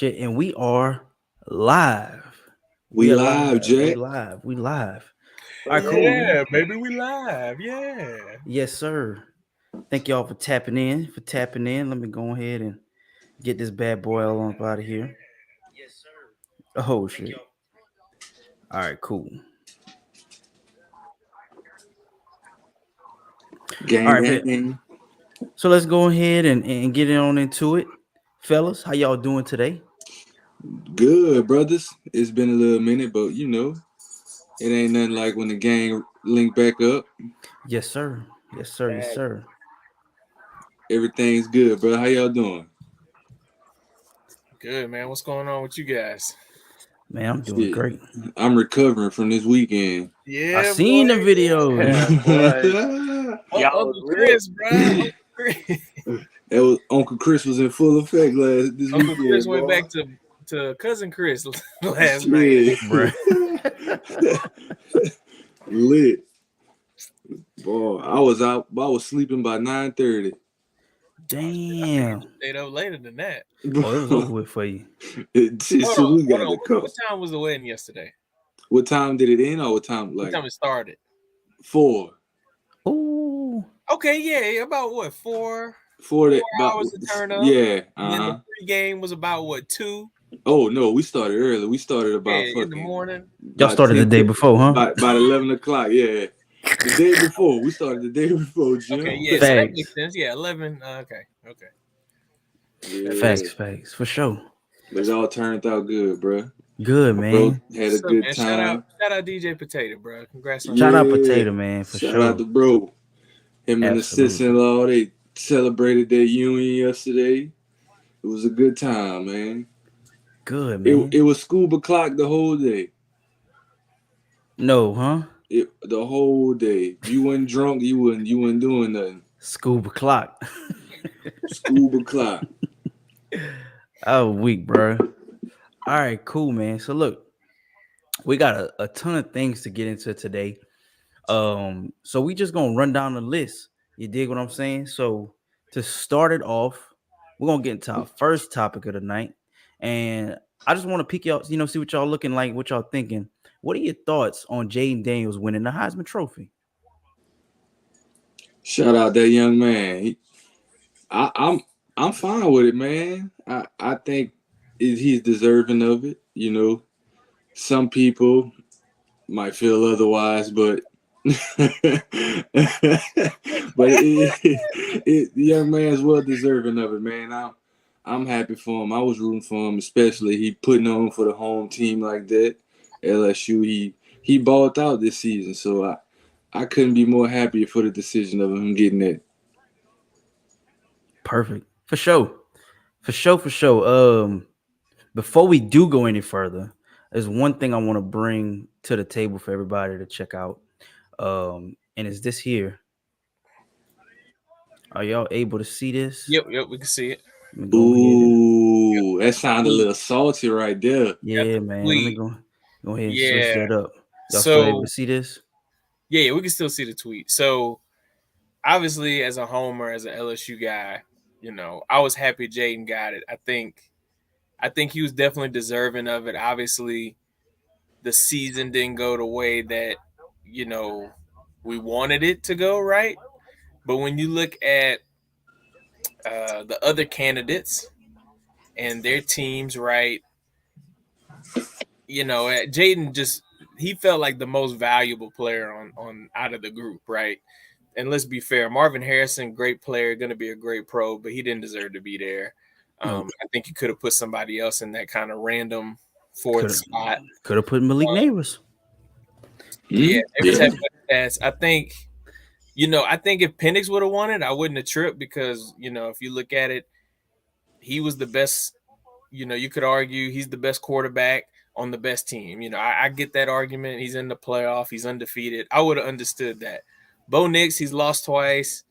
Shit, and we are live. We We are live, live. We Jack. live. We live. All right, cool. Yeah, baby, we live. Yeah. Yes, sir. Thank y'all for tapping in. Let me go ahead and get this bad boy all up out of here. Yes, sir. Oh shit. All right, cool. All Gang, right, gang, bet. gang. So let's go ahead and get on into it. Fellas, how y'all doing today? Good, brothers. It's been a little minute, but it ain't nothing like when the gang link back up. Yes, sir. Yes, sir. Yes, sir. Everything's good, bro. How y'all doing? Good, man. What's going on with you guys? Man, I'm doing Shit. great. I'm recovering from this weekend. I Yeah, seen the boy. videos. Yeah, boy. Y'all was Uncle lit. Chris, bro. Uncle Chris. That was Uncle Chris was in full effect this Uncle weekend, Chris went boy. back to cousin Chris last night. Shit. Bruh. Lit. Boy, I was sleeping by 9:30. Damn. Stayed up later than that. Oh, it was over with for you. Hold So on, we got hold on. the cup. What time was the wedding yesterday? What time did it end or what time? What Like time it started? 4. Ooh. Okay, yeah, about what, 4 4 that about hours to turn up? yeah. And then Uh-huh. the pregame was about what, 2? Oh no, we started early. We started about Yeah, in the fucking morning. Y'all about started the 10 day before, huh? about 11 o'clock. Yeah, the day before we started. The day before, Okay, Jim. yeah, so that makes Facts. sense. Yeah, 11. Okay. That makes Yeah, sense. Facts. For sure. but it all turned out good, bro. Good, Bro man. had a What's up, good man? time. Shout out DJ Potato, bro. Congrats on Shout that. out Yeah, Potato, man, for shout out sure. to bro. Him and the Absolutely. sister-in-law, they celebrated their union yesterday. It was a good time, man. Good, It man. it was scuba clock the whole day. No, huh? The whole day. If you wasn't drunk, you wasn't doing nothing. Scuba clock. Scuba clock. Oh, weak, bro. All right, cool, man. So look, we got a ton of things to get into today. So we just gonna run down the list. You dig what I'm saying? So to start it off, we're gonna get into our first topic of the night. And I just want to pick y'all, see what y'all looking like, what y'all thinking. What are your thoughts on Jaden Daniels winning the Heisman Trophy? Shout out that young man. I'm fine with it, man. I think he's deserving of it. Some people might feel otherwise, but the young man's well deserving of it, man. I'm happy for him. I was rooting for him, especially he putting on for the home team like that. LSU, he balled out this season, so I couldn't be more happy for the decision of him getting that. Perfect. For sure. For sure, for sure. Before we do go any further, there's one thing I want to bring to the table for everybody to check out. And it's this here. Are y'all able to see this? Yep, we can see it. Let me go ahead. Ooh, that sounded a little salty right there. Yeah, man. Let me go ahead and switch Yeah. that up. Y'all still able So to see this? yeah, we can still see the tweet. So obviously, as a homer, as an LSU guy, I was happy Jaden got it. I think he was definitely deserving of it. Obviously, the season didn't go the way that we wanted it to go, right? But when you look at the other candidates and their teams, right? Jaden he felt like the most valuable player on out of the group, right? And let's be fair, Marvin Harrison, great player, going to be a great pro, but he didn't deserve to be there. Nope. I think you could have put somebody else in that kind of random fourth Could spot. have put Malik Neighbors. Yeah, Neighbors Yeah. had better stats. I think if Penix would have won it, I wouldn't have tripped because, if you look at it, he was the best. You could argue he's the best quarterback on the best team. I get that argument. He's in the playoff. He's undefeated. I would have understood that. Bo Nix, he's lost twice.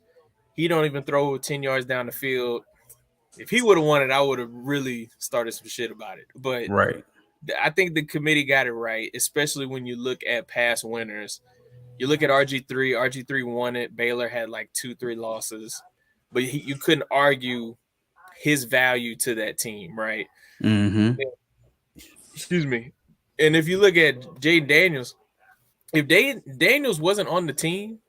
He don't even throw 10 yards down the field. If he would have won it, I would have really started some shit about it. But Right. I think the committee got it right, especially when you look at past winners. You look at RG3. RG3 won it. Baylor had like 2-3 losses. But you couldn't argue his value to that team, right? Mm-hmm. Excuse me. And if you look at Jaden Daniels, if Daniels wasn't on the team,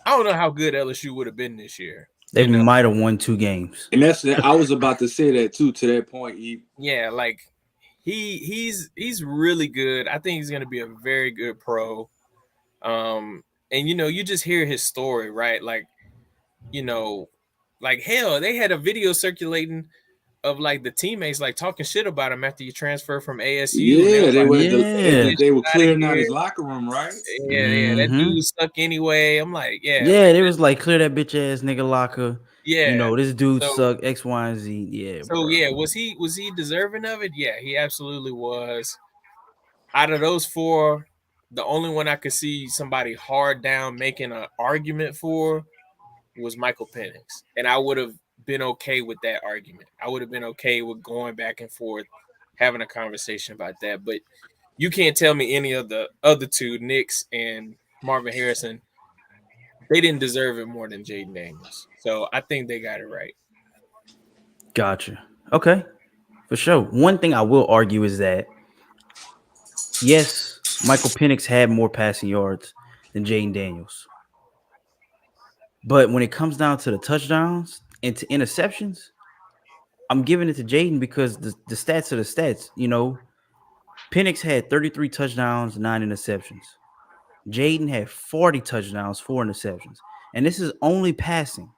I don't know how good LSU would have been this year. They might have won 2 games. And I was about to say that too. To that point, yeah, like he's really good. I think he's going to be a very good pro. And you just hear his story, right? Like, like hell, they had a video circulating of like the teammates like talking shit about him after you transfer from ASU. Yeah, they were clearing out his here. locker room, right? Yeah, that dude suck anyway. I'm like, yeah, they was like, clear that bitch ass nigga locker. Yeah, this dude suck X, Y, and Z. Yeah. So bro. Was he deserving of it? Yeah, he absolutely was. Out of those 4, the only one I could see somebody hard down making an argument for was Michael Penix, and I would have been okay with that argument. I would have been okay with going back and forth, having a conversation about that. But you can't tell me any of the other 2, Nix and Marvin Harrison, they didn't deserve it more than Jaden Daniels. So I think they got it right. Gotcha. Okay, for sure. One thing I will argue is that, yes, Michael Penix had more passing yards than Jaden Daniels. But when it comes down to the touchdowns and to interceptions, I'm giving it to Jaden because the stats are the stats. Penix had 33 touchdowns, 9 interceptions. Jaden had 40 touchdowns, 4 interceptions. And this is only passing,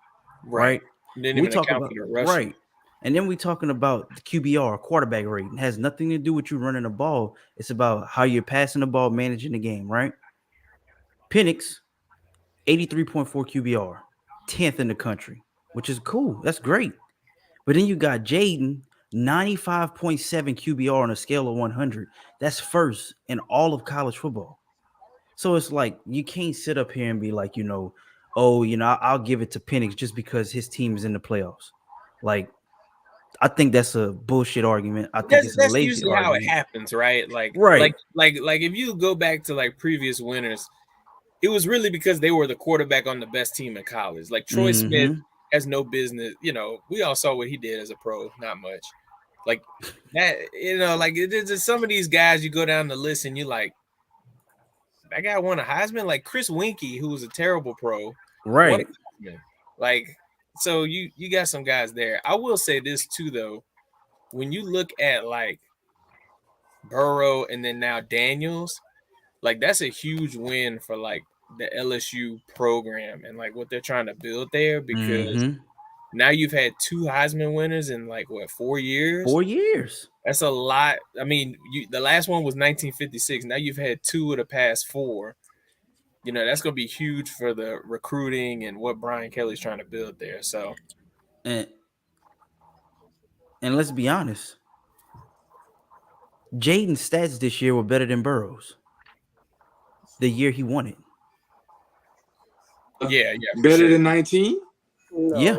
right? Didn't even account for the rushing. Right. And then we're talking about the QBR, quarterback rate. It has nothing to do with you running the ball. It's about how you're passing the ball, managing the game, right? Penix, 83.4 QBR, 10th in the country, which is cool. That's great. But then you got Jaden, 95.7 QBR on a scale of 100. That's first in all of college football. So it's like you can't sit up here and be like, I'll give it to Penix just because his team is in the playoffs. Like, I think that's a bullshit argument. I think it's a lazy usually argument. How it happens, right? Like, right. Like if you go back to like previous winners, it was really because they were the quarterback on the best team in college. Like Troy Smith has no business. We all saw what he did as a pro. Not much. Like that. Like it's some of these guys you go down the list and you like, that guy won a Heisman. Like Chris Winkie, who was a terrible pro, right? Like, so you got some guys there. I will say this too, though. When you look at like Burrow and then now Daniels, like that's a huge win for like the LSU program and like what they're trying to build there, because now you've had 2 Heisman winners in like 4 years? 4 years. That's a lot. I mean, the last one was 1956. Now you've had 2 of the past 4. That's going to be huge for the recruiting and what Brian Kelly's trying to build there. So, and let's be honest, Jaden's stats this year were better than Burrow's. The year he won it. Yeah. Better than 19? No, yeah.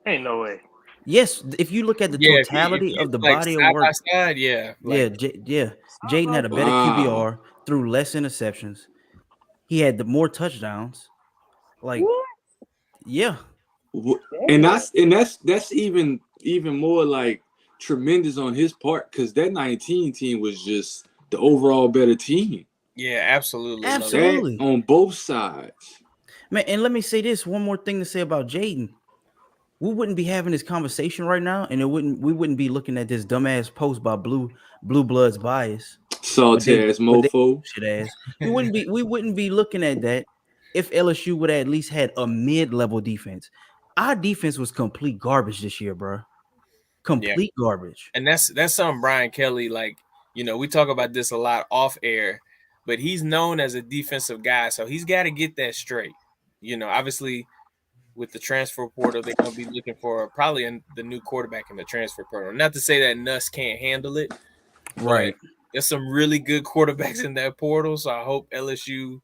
Ain't no way. Yes, if you look at the totality of the body of work. Side, Jaden had a better QBR, threw less interceptions. He had the more touchdowns. Like, what? Yeah. And that's even more like tremendous on his part, because that 19 team was just the overall better team. Yeah, absolutely. That on both sides. Man, and let me say this, one more thing to say about Jaden. We wouldn't be having this conversation right now, and we wouldn't be looking at this dumbass post by Blue Bloods bias. Salty ass mofo. Shit ass. We wouldn't be looking at that if LSU would have at least had a mid-level defense. Our defense was complete garbage this year, bro. Complete garbage. And that's something Brian Kelly, like, we talk about this a lot off air, but he's known as a defensive guy, so he's got to get that straight. Obviously with the transfer portal, they're going to be looking for probably the new quarterback in the transfer portal. Not to say that Nuss can't handle it. Right. There's some really good quarterbacks in that portal, so I hope LSU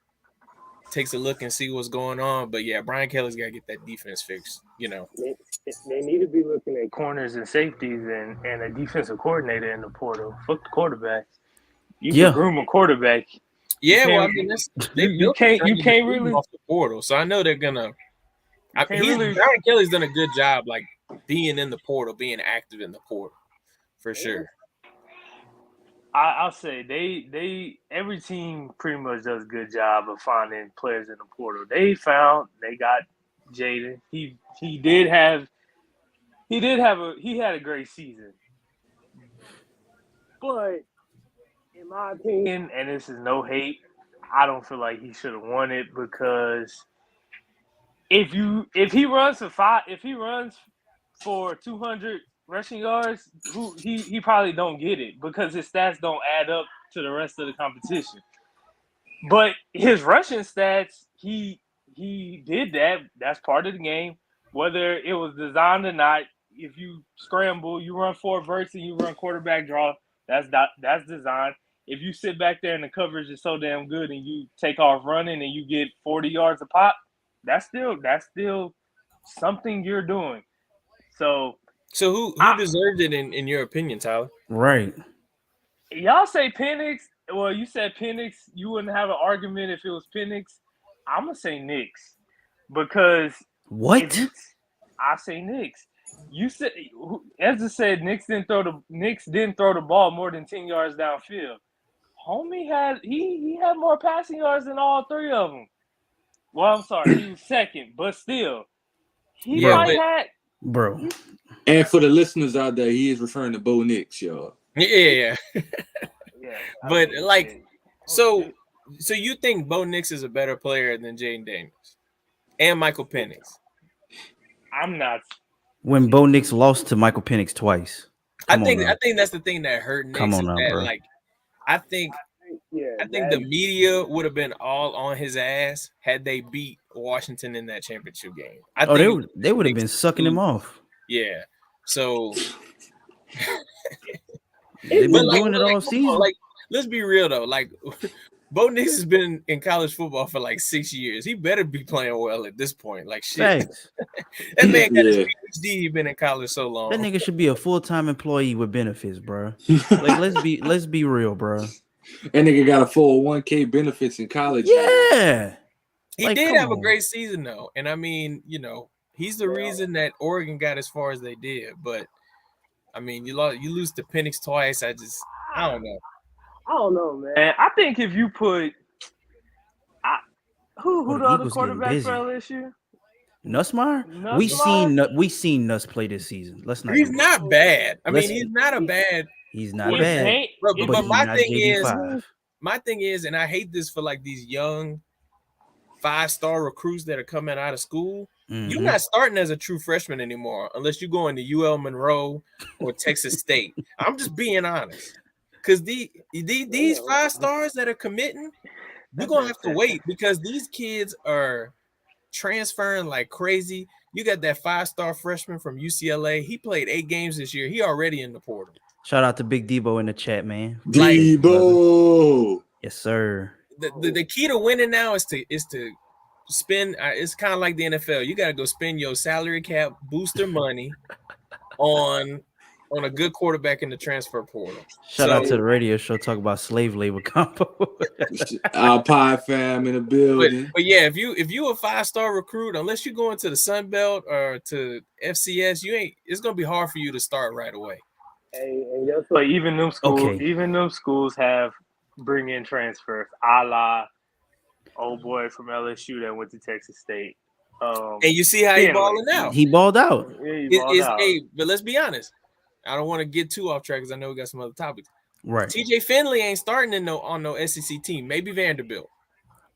takes a look and see what's going on. But yeah, Brian Kelly's got to get that defense fixed. They need to be looking at corners and safeties and a defensive coordinator in the portal. Fuck the quarterback. You can groom a quarterback. Yeah, well, I mean, you can't really off the portal. So I know they're gonna. Brian Kelly's done a good job, like being in the portal, being active in the portal, for sure. I'll say they every team pretty much does a good job of finding players in the portal. They got Jaden. He had a great season. But in my opinion, and this is no hate, I don't feel like he should have won it because if he runs for 200 rushing yards, he probably don't get it because his stats don't add up to the rest of the competition. But his rushing stats, he did that. That's part of the game. Whether it was designed or not, if you scramble, you run 4 verts and you run quarterback draw, that's designed. If you sit back there and the coverage is so damn good and you take off running and you get 40 yards a pop, that's still something you're doing. So who deserved it in your opinion, Tyler? Right. Y'all say Penix. Well, you said Penix. You wouldn't have an argument if it was Penix. I'm gonna say Knicks because what? I say Knicks. You said Ezra said Knicks didn't throw the ball more than 10 yards downfield. Homie had he had more passing yards than all 3 of them. Well, I'm sorry, he was second, but still, he had. Bro. And for the listeners out there, he is referring to Bo Nix, y'all. Yeah. Yeah, but so you think Bo Nix is a better player than Jaden Daniels and Michael Penix? I'm not. When Bo Nix lost to Michael Penix twice. I think that's the thing that hurt Nix. Come on now, bro. Like, I think the media would have been all on his ass had they beat Washington in that championship game. They would have been sucking him off. Yeah. So they've been doing it all season. Like, let's be real though. Like, Bo Nix has been in college football for like 6 years. He better be playing well at this point. Like, shit. That man got his PhD. He been in college so long. That nigga should be a full-time employee with benefits, bro. Like, let's be real, bro. That nigga got a 401k benefits in college. Yeah. He did have a great season though. And I mean, he's the reason that Oregon got as far as they did. But I mean, you lose to Penix twice. I don't know. I don't know, man. I think if you put who the other quarterback for LSU? Nussmeier? We seen Nuss play this season. Let's not. He's not bad. I mean, he's not a bad. He's not bad. But my thing is, and I hate this for like these young 5-star recruits that are coming out of school. Mm-hmm. You're not starting as a true freshman anymore unless you go into UL Monroe or Texas State. I'm just being honest. Because these 5-stars that are committing, you're going to have to wait because these kids are transferring like crazy. You got that 5-star freshman from UCLA. He played 8 games this year. He already in the portal. Shout out to Big Debo in the chat, man. Debo. Yes, sir. The key to winning now is to spend. It's kind of like the NFL. You got to go spend your salary cap booster money on a good quarterback in the transfer portal. Shout out to the radio show talk about slave labor combo. Our Pie fam in the building. But yeah, if you a 5-star recruit, unless you're going to the Sun Belt or to FCS, it's gonna be hard for you to start right away. Hey, that's like even them schools have bring in transfers, a la old boy from LSU that went to Texas State. And you see how he balling out. He balled out. Yeah, but let's be honest. I don't want to get too off track because I know we got some other topics. Right. TJ Finley ain't starting on no SEC team. Maybe Vanderbilt.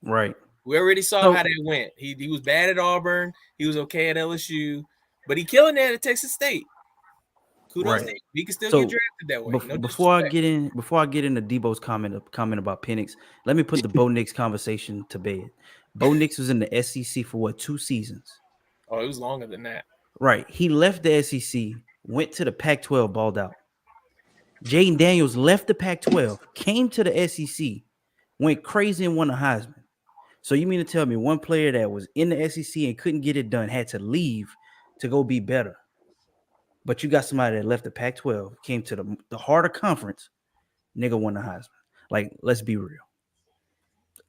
Right. We already saw how that went. He was bad at Auburn. He was okay at LSU, but he killing that at Texas State. Kudos to him. He can still get drafted that way. Before I get into Debo's comment about Penix, let me put the Bo Nix conversation to bed. Bo Nix was in the SEC for 2 seasons? Oh, it was longer than that. Right. He left the SEC, went to the Pac-12, balled out. Jaden Daniels left the Pac-12, came to the SEC, went crazy and won a Heisman. So you mean to tell me one player that was in the SEC and couldn't get it done had to leave to go be better? But you got somebody that left the Pac-12, came to the harder conference, nigga won the Heisman. Like, let's be real.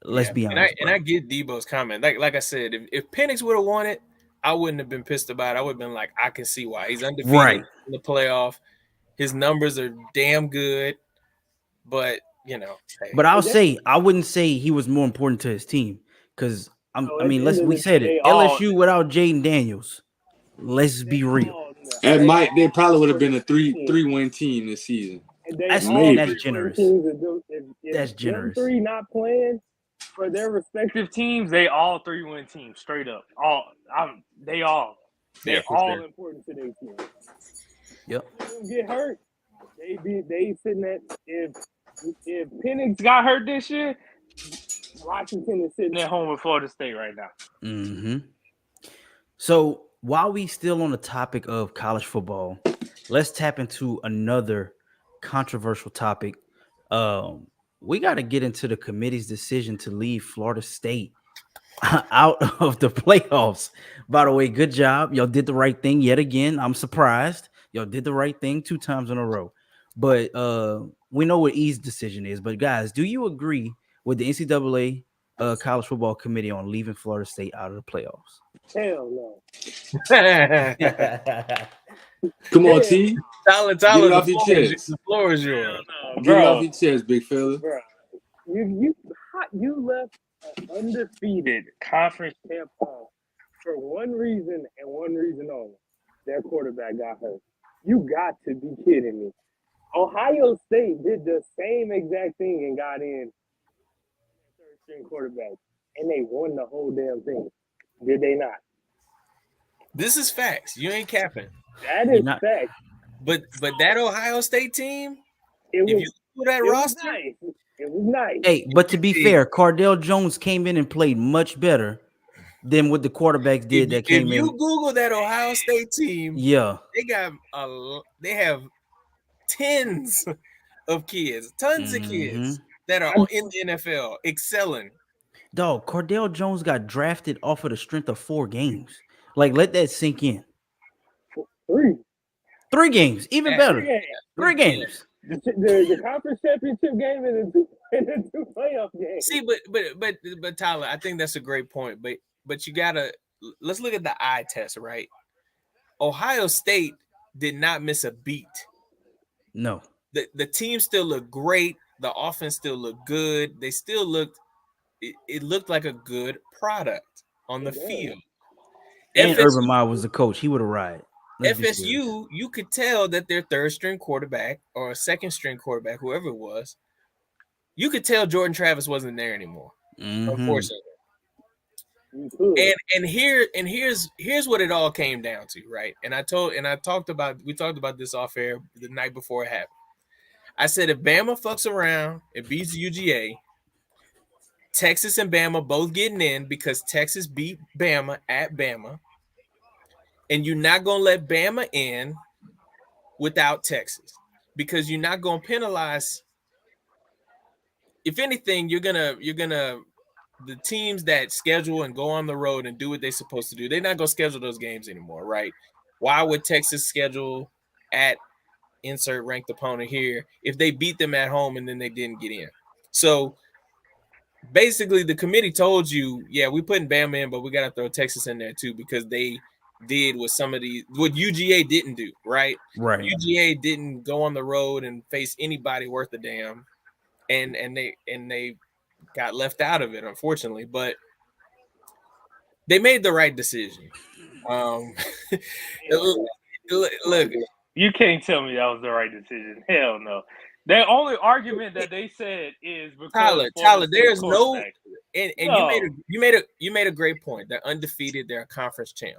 Let's be honest. And I get Debo's comment. Like I said, if Penix would have won it, I wouldn't have been pissed about it. I would have been like, I can see why. He's undefeated Right. in the playoff. His numbers are damn good, but you know, hey. But I wouldn't say he was more important to his team because at the end of we the said day, it. LSU without Jaden Daniels. Let's be real. They probably would have been a 3-win team this season. That's Maybe. generous. If That's them generous. three not playing for their respective teams, they all 3-win teams, straight up. They're all sure. important to their team. Yep. If they get hurt, they sitting at if Penix got hurt this year, Washington is sitting at home with Florida State right now. Mm-hmm. So while we still on the topic of college football, let's tap into another controversial topic. We got to get into the committee's decision to leave Florida State out of the playoffs. By the way, good job. Y'all did the right thing yet again. I'm surprised. Y'all did the right thing 2 times in a row. But we know what E's decision is. But guys, do you agree with the NCAA college football committee on leaving Florida State out of the playoffs? hell no. Come on, T. Tyler, Get it off your chest. the floor is yours. Get it off your chest, big fella. Bro, you left an undefeated conference champ off for one reason and one reason only. Their quarterback got hurt. You got to be kidding me. Ohio State did the same exact thing and got in third string quarterback, and they won the whole damn thing. Did they not? This is facts. You ain't capping. That is fact. But that Ohio State team, It if was, you look at that it was roster, nice. It was nice. Hey, but to be fair, Cardale Jones came in and played much better than what the quarterbacks did that came in. If you Google that Ohio State team, Yeah, they have tens of kids, tons of kids that are in the NFL excelling. dog, Cardale Jones got drafted off of the strength of 4 games. Like, let that sink in. 3 games, even better. 3 games. The conference championship game and the two playoff games. See, but Tyler, I think that's a great point. But you gotta let's look at the eye test, right? Ohio State did not miss a beat. No. The team still looked great. The offense still looked good. They still looked. It looked like a good product on the field. And Urban Meyer was the coach. He would have ride. FSU, you could tell that their third string quarterback or a second string quarterback, whoever it was, you could tell Jordan Travis wasn't there anymore. Unfortunately. And here's what it all came down to, right? And we talked about this off air the night before it happened. I said if Bama fucks around and beats UGA, Texas and Bama both getting in because Texas beat Bama at Bama. And you're not going to let Bama in without Texas because you're not going to penalize. If anything, you're going to the teams that schedule and go on the road and do what they're supposed to do, they're not going to schedule those games anymore, right? Why would Texas schedule at insert ranked opponent here if they beat them at home and then they didn't get in? So basically the committee told you, yeah, we putting Bama in, but we got to throw Texas in there too because they did what UGA didn't do, right? Right. UGA didn't go on the road and face anybody worth a damn, and they got left out of it, unfortunately. But they made the right decision. Look, you can't tell me that was the right decision. Hell no. The only argument that they said is because Tyler, there's no, and no. you made a great point. They're undefeated. They're a conference champ.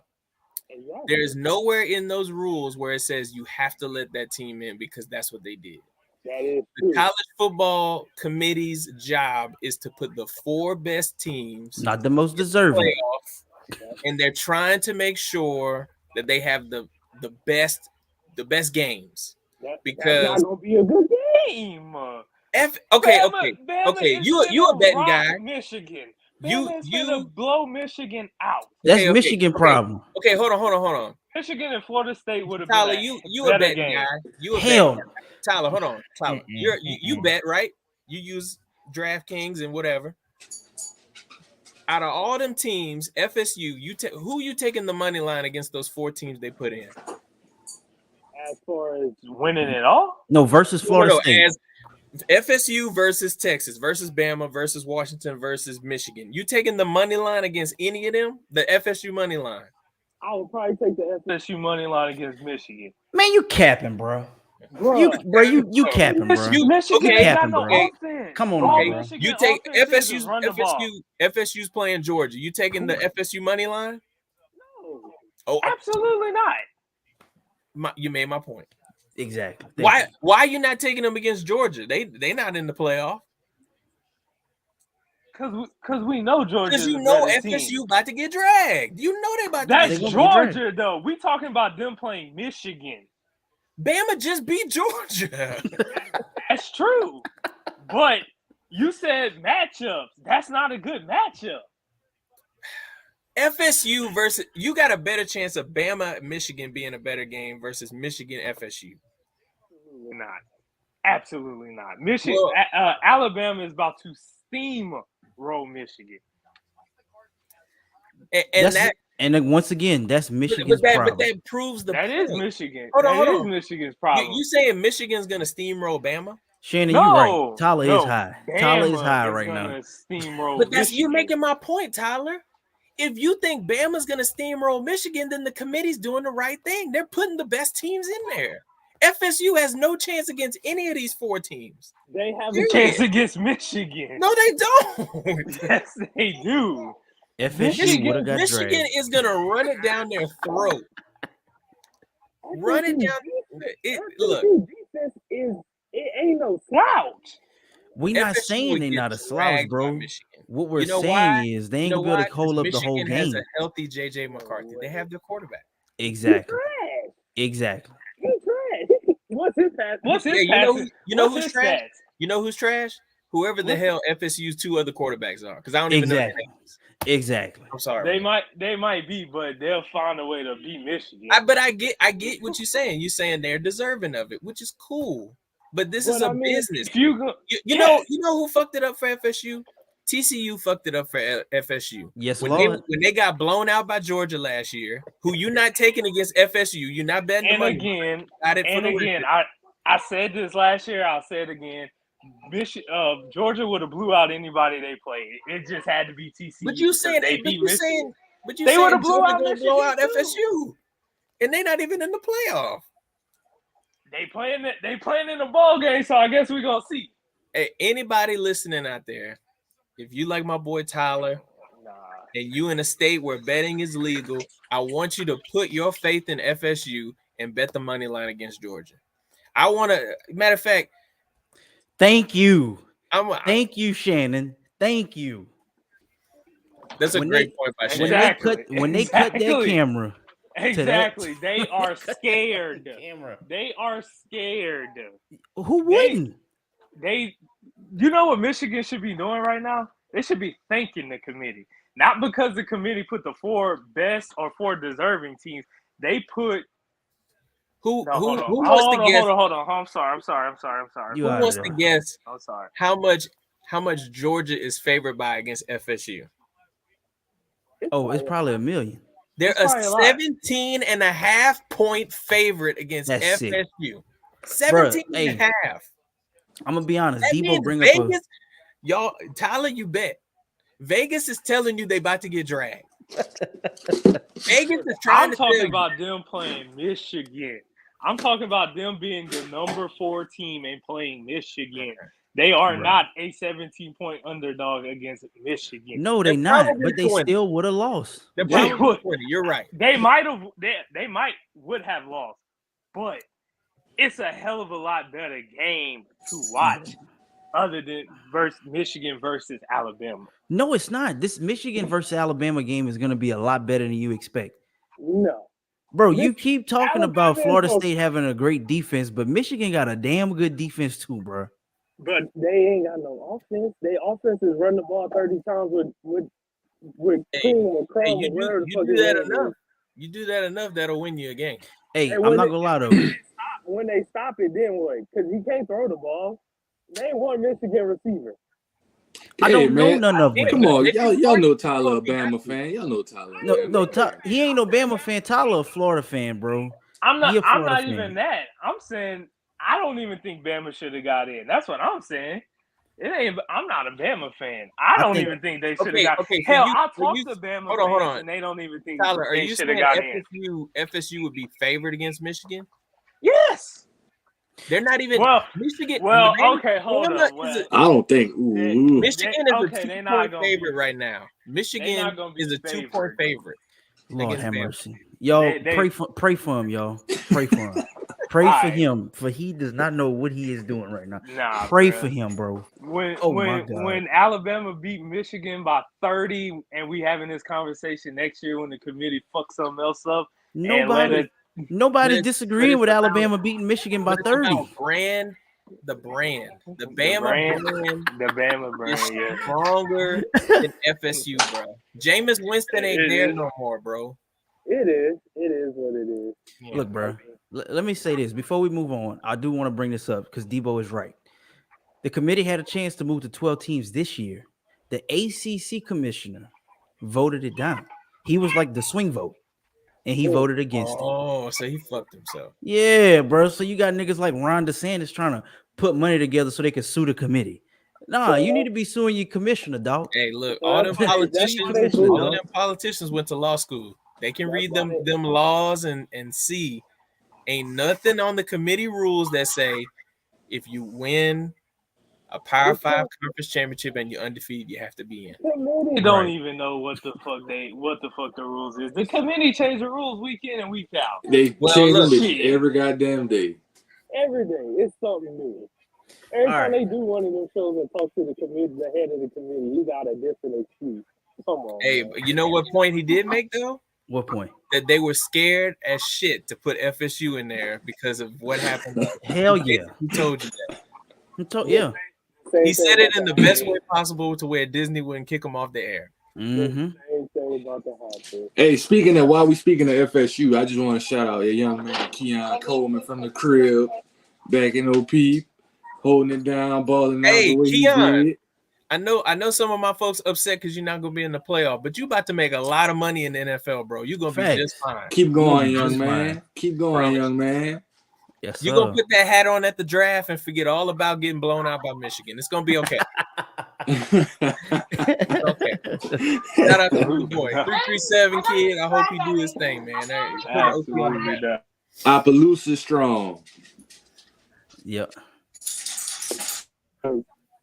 Exactly. There's nowhere in those rules where it says you have to let that team in because that's what they did. That is true. The college football committee's job is to put the 4 best teams, not the most deserving, and they're trying to make sure that they have the best games. Because that's not gonna be a good game. Okay. You a betting guy. Michigan. You blow Michigan out. That's Michigan problem. Okay, hold on. Michigan and Florida State would have been Tyler, you a betting guy. You a hell. Bet. Tyler, hold on. Tyler, you bet, right? You use DraftKings and whatever. Out of all them teams, FSU, who you taking the money line against those 4 teams they put in? As far as Winning it all? No, versus Florida State. As FSU versus Texas versus Bama versus Washington versus Michigan. You taking the money line against any of them? The FSU money line. I would probably take the FSU money line against Michigan. Man, you capping, bro. Bro, You capping, bro. Michigan okay, ain't got no okay. offense. Come on, All bro. Michigan You take offense is run the ball. FSU's playing Georgia. You taking the FSU money line? no. Oh, Absolutely not. you made my point. Exactly. Why are you not taking them against Georgia? They not in the playoff. Cause we know Georgia. Because is you a know better FSU team. about to get dragged. You know they about That's to get Georgia though. We talking about them playing Michigan. Bama just beat Georgia. That's true. But you said matchups. That's not a good matchup. FSU versus you got a better chance of Bama Michigan being a better game versus Michigan FSU. Absolutely not. Absolutely not. Michigan, Alabama is about to steamroll Michigan. And then once again, that's Michigan's problem. But that proves the that point. Is Michigan. Hold that on. Is Michigan's problem. You saying Michigan's gonna steamroll Bama? Shannon, you're right. Tyler is high. Tyler is high right now. Steamroll but that's Michigan. you making my point, Tyler. If you think Bama's gonna steamroll Michigan, then the committee's doing the right thing. They're putting the best teams in there. FSU has no chance against any of these 4 teams. They have a chance against Michigan. No, they don't. Yes, they do. FSU Michigan is gonna run it down their throat. Run it down. Look, defense it ain't no slouch. We're not saying they're not a slouch, bro. What we're saying is they ain't gonna be able to hold up the whole game. Michigan has a healthy JJ McCarthy. They have their quarterback. Exactly. Exactly. He's trash. What's his pass? You know who's trash? You know who's trash? Whoever the hell FSU's 2 other quarterbacks are, because I don't even know their names. Exactly. I'm sorry. They might be, but they'll find a way to beat Michigan. But I get what you're saying. You're saying they're deserving of it, which is cool. But this is a business. You know who fucked it up for FSU? TCU fucked it up for FSU. Yes, when they got blown out by Georgia last year, who you not taking against FSU? You're not betting the money. I said this last year. I'll say it again. Georgia would have blew out anybody they played. It just had to be TCU. But you saying they beat Michigan. They would have blow out FSU, and they're not even in the playoff. They playing in the ball game, so I guess we're gonna see. Hey, anybody listening out there, if you like my boy Tyler, and you in a state where betting is legal, I want you to put your faith in FSU and bet the money line against Georgia. I want to. Matter of fact, thank you. Thank you, Shannon. Thank you. That's a great point by Shannon. When they cut their camera. Exactly. They are scared. They are scared. Who wouldn't? You know what Michigan should be doing right now? They should be thanking the committee. Not because the committee put the 4 best or 4 deserving teams. They put who wants to guess? Hold on. I'm sorry. Who wants to guess? I'm sorry. How much Georgia is favored by against FSU? It's probably 1 million. They're a 17.5 point favorite against FSU. Sick. 17.5. I'm gonna be honest. That Debo bring Vegas, y'all, Tyler, you bet. Vegas is telling you they about to get dragged. Vegas is trying to talking about them playing Michigan. I'm talking about them being the number 4 team and playing Michigan. They are not a 17-point underdog against Michigan. No, they're not. But they still would have lost. You're right. They might would have lost, but it's a hell of a lot better game to watch, other than Michigan versus Alabama. No, it's not. This Michigan versus Alabama game is going to be a lot better than you expect. No. Bro, you keep talking about Florida State having a great defense, but Michigan got a damn good defense too, bro. But they ain't got no offense. Their offense is run the ball 30 times with cream or crumb. You do that enough. You do that enough, that'll win you a game. Hey, I'm not gonna lie though. When they stop it, then what? Because he can't throw the ball. They ain't one Michigan receiver. I Hey, don't know man. none of them. Come on, If you y'all know argue, Tyler, a you got Bama to. fan. Y'all know Tyler. No, he ain't no Bama fan. Tyler, a Florida fan, bro. I'm He not. a I'm Florida not fan. even that. I'm saying I don't even think Bama should have got in. That's what I'm saying. It ain't. I'm not a Bama fan. I I don't think even think they should have Okay, got. okay. So Hell, you, I are you talked to Bama hold fans on, and they don't even think Tyler. Are they you should saying have got in. FSU would be favored against Michigan? Yes. They're not even Well, Michigan. okay, hold Bama up. is a, Well, I don't think. they, Ooh. Michigan is a okay, they're 2 point not gonna be. favorite right now. They're Michigan not gonna is be a 2 point favored. favorite Lord against have Bama. mercy. Y'all They pray for him, y'all. Pray for him. Pray for Alright. him, for he does not know what he is doing right now. Nah, Pray bruh. for him, bro. When Oh my when God. when Alabama beat Michigan by 30, and we having this conversation next year when the committee fucks something else up and let Nobody, it. nobody's But disagreeing with it's about Alabama beating Michigan by but it's about 30. the The Bama brand, brand the Bama is brand, yeah. stronger than FSU, bro. Jameis Winston ain't there no more, bro. It is. It is what it is. Yeah. Look, bro. Let me say this before we move on. I do want to bring this up because Debo is right. The committee had a chance to move to 12 teams this year. The ACC commissioner voted it down. He was like the swing vote, and he voted against it. Oh, so he fucked himself. Yeah, bro. So you got niggas like Ron DeSantis trying to put money together so they can sue the committee. Nah, you need to be suing your commissioner, dog. Hey, look, So all them that's politicians, how they do. all of them politicians went to law school. They can That's read why them laws and see. Ain't nothing on the committee rules that say if you win a Power 5 conference championship and you're undefeated, you have to be in. They don't even know what the fuck the rules is. The committee change the rules week in and week out. They Well, change look, them Shit. every goddamn day. every day it's something new. Every All time right. they do one of them shows and talk to the committee, the head of the committee, he got a different excuse. Come on, hey, man. you know what point he did make though? What point? That they were scared as shit to put FSU in there because of what happened. Hell yeah. He told you that. Yeah. Same He thing said it about in the the best Hot way possible to where Disney wouldn't kick him off the air. Mm-hmm. Same thing about the Hot Tub. Hey, speaking of while we speaking of FSU, I just want to shout out a young man, Keon Coleman from the crib, back in OP, holding it down, balling out Hey, the way Keon. he did. I know some of my folks upset because you're not gonna be in the playoff, but you about to make a lot of money in the NFL, bro. You're gonna be just fine. Keep Gonna going, be young just man. fine. Keep going, Promise. young man. Yes, You're sir. gonna put that hat on at the draft and forget all about getting blown out by Michigan. It's gonna be okay. It's okay. Shout out to the boy, 337 kid. I hope he do his thing, man. Hey, put an OP on the Absolutely map. not. Appaloosa strong. Yep.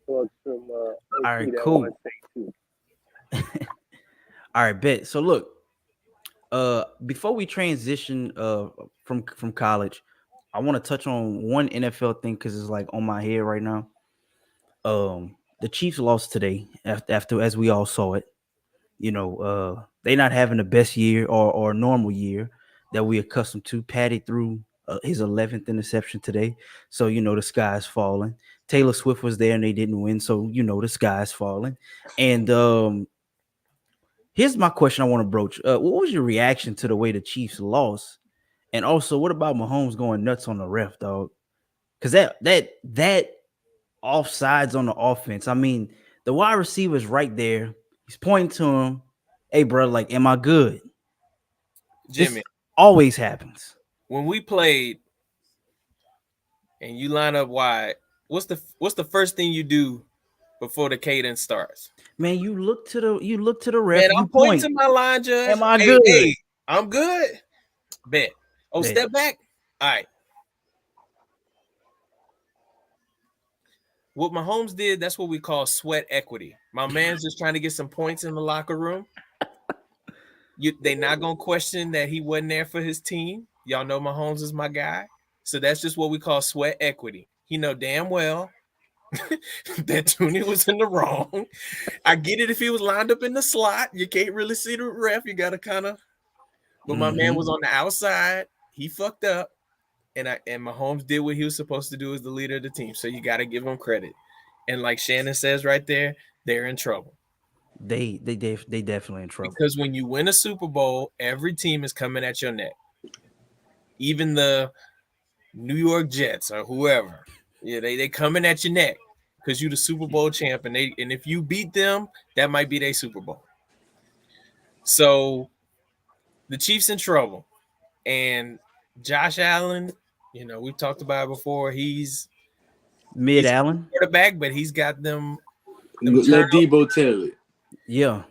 Folks from All OP right, that cool. want to say too. All right, bet. So look, before we transition from college, I want to touch on one NFL thing because it's like on my head right now. The Chiefs lost today after as we all saw it. You know, they not having the best year or normal year that we accustomed to. Patty threw his 11th interception today, so you know the sky's falling. Taylor Swift was there and they didn't win, so you know the sky's falling. And here's my question I want to broach. What was your reaction to the way the Chiefs lost? And also, what about Mahomes going nuts on the ref, dog? Because that offsides on the offense. I mean, the wide receiver's right there. He's pointing to him. Hey, bro, like, am I good? Jimmy, This always happens. when we played and you line up wide, what's the first thing you do before the cadence starts? Man, you look to the ref. Man, You I'm pointing point. to my line judge. Am I Hey, good? hey, I'm good. Bet. Oh, Bet. step back. All right. What Mahomes did, that's what we call sweat equity. My man's just trying to get some points in the locker room. They not gonna question that he wasn't there for his team. Y'all know Mahomes is my guy. So that's just what we call sweat equity. He know damn well that Tooney was in the wrong. I get it if he was lined up in the slot. You can't really see the ref. You gotta kind of. But my man was on the outside. He fucked up, and Mahomes did what he was supposed to do as the leader of the team. So you got to give him credit. And like Shannon says right there, they're in trouble. They definitely in trouble. Because when you win a Super Bowl, every team is coming at your neck. Even the New York Jets or whoever. Yeah, they coming at your neck. because you're the Super Bowl champ, and if you beat them, that might be their Super Bowl. So the Chiefs in trouble, and Josh Allen, we've talked about it before. He's Allen. Quarterback, but he's got them. Let Debo tell it. Yeah,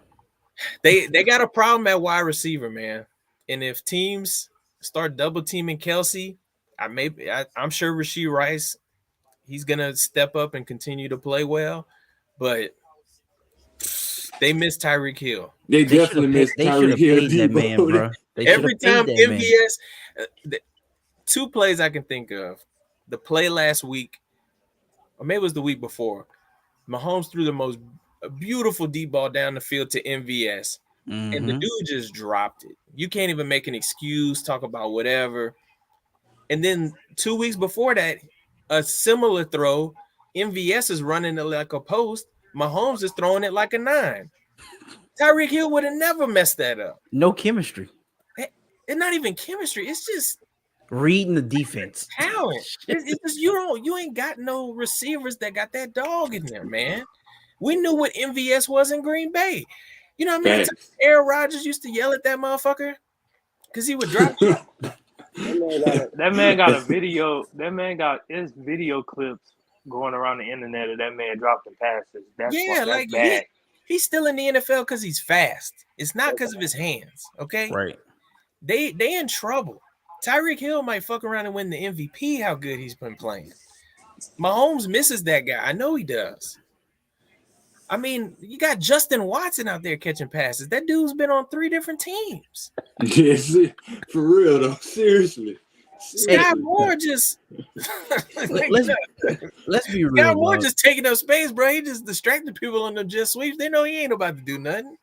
they got a problem at wide receiver, man. And if teams start double teaming Kelsey, I'm sure Rashee Rice, he's gonna step up and continue to play well, but they miss Tyreek Hill. They definitely missed Tyreek Hill. That man, bro. Every time MVS, 2 plays I can think of. The play last week, or maybe it was the week before, Mahomes threw the most beautiful deep ball down the field to MVS, and the dude just dropped it. You can't even make an excuse, talk about whatever. And then 2 weeks before that, a similar throw, MVS is running it like a post. Mahomes is throwing it like a 9. Tyreek Hill would have never messed that up. No chemistry. It's not even chemistry. It's just reading the defense. Talent. It's just you ain't got no receivers that got that dog in there, man. We knew what MVS was in Green Bay. You know what I mean? Aaron Rodgers used to yell at that motherfucker because he would drop. That man got a video. That man got his video clips going around the internet of that man dropping passes. That's bad. He's still in the NFL because he's fast. It's not because of his hands. Okay, right? They in trouble. Tyreek Hill might fuck around and win the MVP. How good he's been playing. Mahomes misses that guy. I know he does. I mean, you got Justin Watson out there catching passes. That dude's been on 3 different teams. Yes, for real though. Seriously. Sky Moore just let's be real. Sky Moore just taking up space, bro. He just distracted people on the jet sweeps. They know he ain't about to do nothing.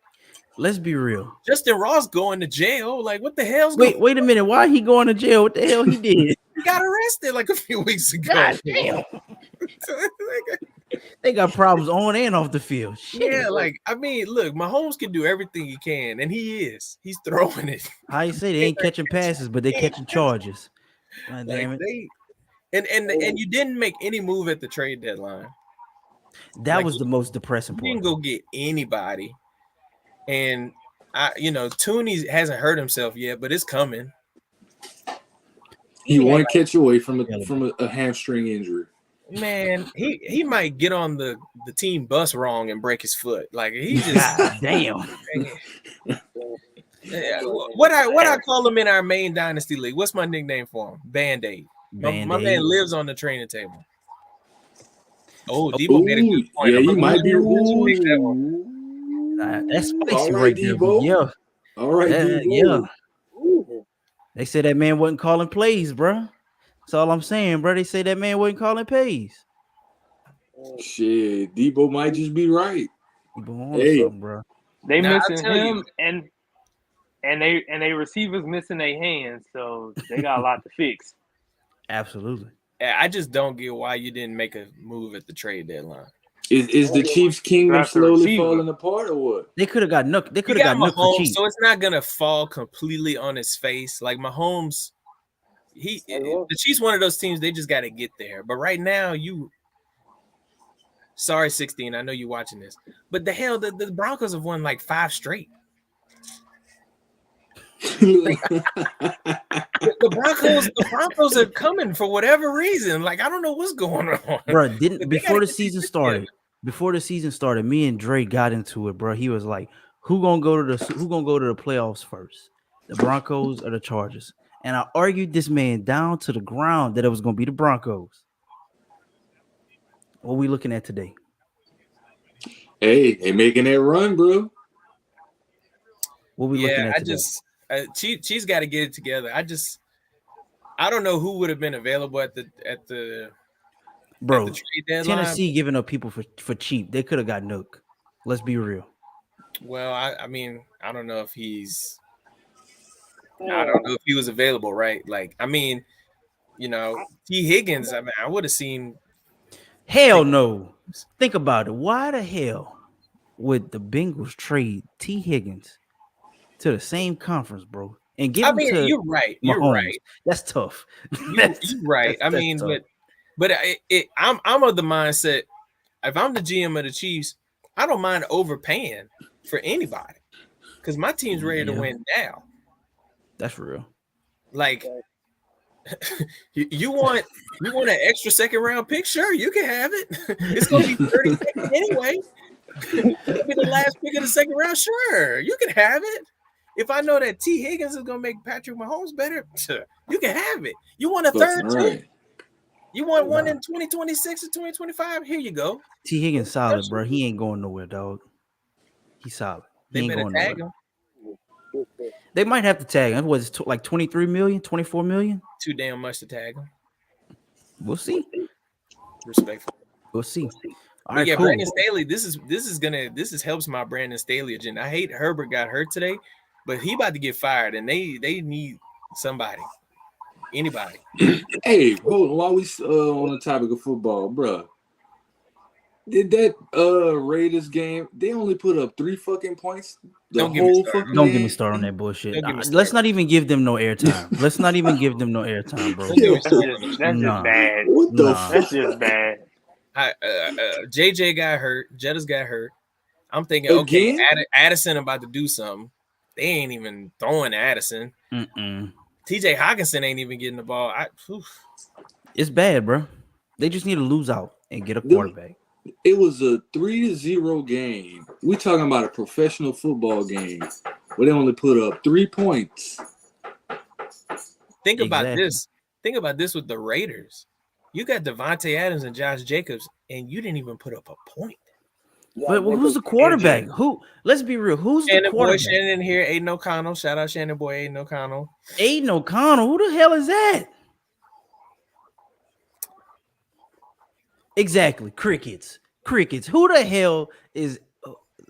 Let's be real. Justin Ross going to jail. Like, what the hell's wait a minute. Why he going to jail? What the hell he did? He got arrested like a few weeks ago. God damn. They got problems on and off the field. Shit. Yeah, like, I mean, look, Mahomes can do everything he can, and he is. He's throwing it. How you say they ain't catching passes, but they catching charges. God damn it. And you didn't make any move at the trade deadline. That was the most depressing part. You didn't go get anybody. And Tooney hasn't hurt himself yet, but it's coming. He one catch away from a hamstring injury. Man, he might get on the team bus wrong and break his foot. Like he just God damn. What I call him in our main dynasty league? What's my nickname for him? Band-Aid. My man lives on the training table. Oh, Debo made a good point. Yeah, you might be. That's spicy right there. Yeah. All right, Debo. Yeah. They said that man wasn't calling plays, bro. That's all I'm saying, bro. They say that man wasn't calling plays. Shit, Debo might just be right. Hey, bro. They missing him and they receivers missing their hands, so they got a lot to fix. Absolutely. I just don't get why you didn't make a move at the trade deadline. Is the Chiefs' kingdom slowly falling apart, or what? They could have got nooked. They could have got nooked for cheap. So it's not gonna fall completely on his face. Like Mahomes, the Chiefs one of those teams. They just got to get there. But right now, sorry, 16. I know you're watching this, but the hell, the Broncos have won like 5 straight. The Broncos are coming for whatever reason. Like I don't know what's going on, bro. Before the season started, me and Dre got into it, bro. He was like, "Who gonna go to the playoffs first, the Broncos or the Chargers?" And I argued this man down to the ground that it was gonna be the Broncos. What are we looking at today? Hey, they making that run, bro. What we looking at today? Chiefs got to get it together. I don't know who would have been available at the trade deadline. Tennessee giving up people for cheap. They could have got Nook. Let's be real. Well, I mean, I don't know if he was available, right? Like, I mean, T. Higgins. I mean, I would have seen. Hell no. Think about it. Why the hell would the Bengals trade T. Higgins to the same conference, bro? And give him to you're right. Mahomes? You're right. That's tough. You're right. I mean, but I'm of the mindset. if I'm the GM of the Chiefs, I don't mind overpaying for anybody because my team's ready to win now. That's real. Like, you want an extra second round pick? Sure, you can have it. It's gonna be 30 seconds anyway. It'll be the last pick of the second round. Sure, you can have it. If I know that T. Higgins is gonna make Patrick Mahomes better, sure, you can have it. You want a third too? You want one in 2026 or 2025? Here you go. T. Higgins solid, bro. He ain't going nowhere, dog. He's solid. He ain't going tag nowhere. him. They might have to tag him. Was it like 23 million, 24 million? Too damn much to tag him. We'll see. Respectful. We'll see. All right, cool. Brandon Staley. This helps my Brandon Staley agenda. I hate Herbert got hurt today, but he about to get fired, and they need somebody, anybody. Hey, hold on. While we on the topic of football, bro, did that Raiders game? They only put up 3 fucking points. Don't get me started on that bullshit. Let's not even give them no airtime. Let's not even give them no airtime, bro. That's just bad. What the? That's just bad. JJ got hurt. Jettas got hurt. I'm thinking, okay, Addison about to do something. They ain't even throwing Addison. TJ Hawkinson ain't even getting the ball. It's bad, bro. They just need to lose out and get a quarterback. It was a 3-0 game. We talking about a professional football game where they only put up 3 points. Think about this. Think about this with the Raiders. You got Devontae Adams and Josh Jacobs, and you didn't even put up a point. But who's the quarterback? Who? Let's be real. Who's the quarterback? Shannon here, Aiden O'Connell. Shout out Shannon boy, Aiden O'Connell. Aiden O'Connell? Who the hell is that? Exactly. Crickets. Who the hell is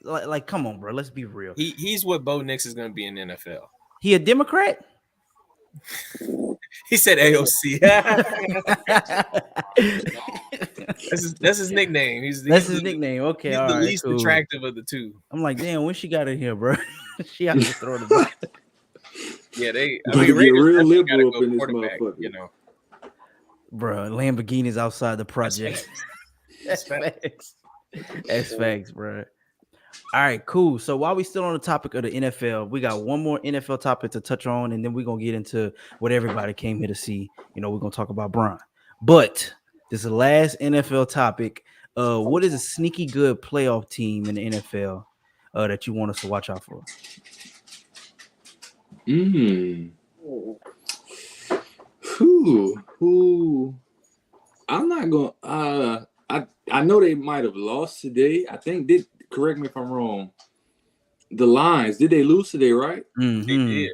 like? Come on, bro. Let's be real. He's what Bo Nix is going to be in the NFL. He a Democrat? He said AOC. that's his nickname. That's his nickname. Okay, he's the least attractive of the two. I'm like, damn, when she got in here, bro? She has to throw the ball. Yeah, Raiders real liberal up in this motherfucker. You know, bro. Lamborghini's outside the project. That's facts. That's facts, bro. All right, cool. So while we still on the topic of the NFL, we got one more NFL topic to touch on, and then we're gonna get into what everybody came here to see. You know, we're gonna talk about Brian. But this is the last NFL topic. What is a sneaky good playoff team in the NFL that you want us to watch out for? Who? I'm not gonna. I know they might have lost today. I think correct me if I'm wrong. The Lions, did they lose today, right? They did.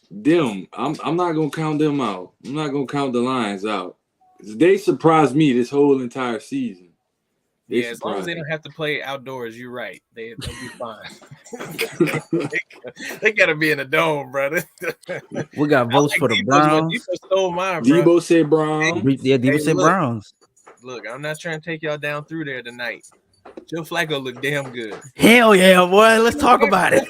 Them, I'm not gonna count them out. I'm not gonna count the Lions out. They surprised me this whole entire season. As long as they don't have to play outdoors, you're right. They'll be fine. They gotta be in a dome, brother. We got votes for the Browns. Debo stole mine, bro. Debo said Browns. Yeah, Debo said Browns. Look, I'm not trying to take y'all down through there tonight. Joe Flacco looked damn good. Hell yeah, boy. Let's talk about it.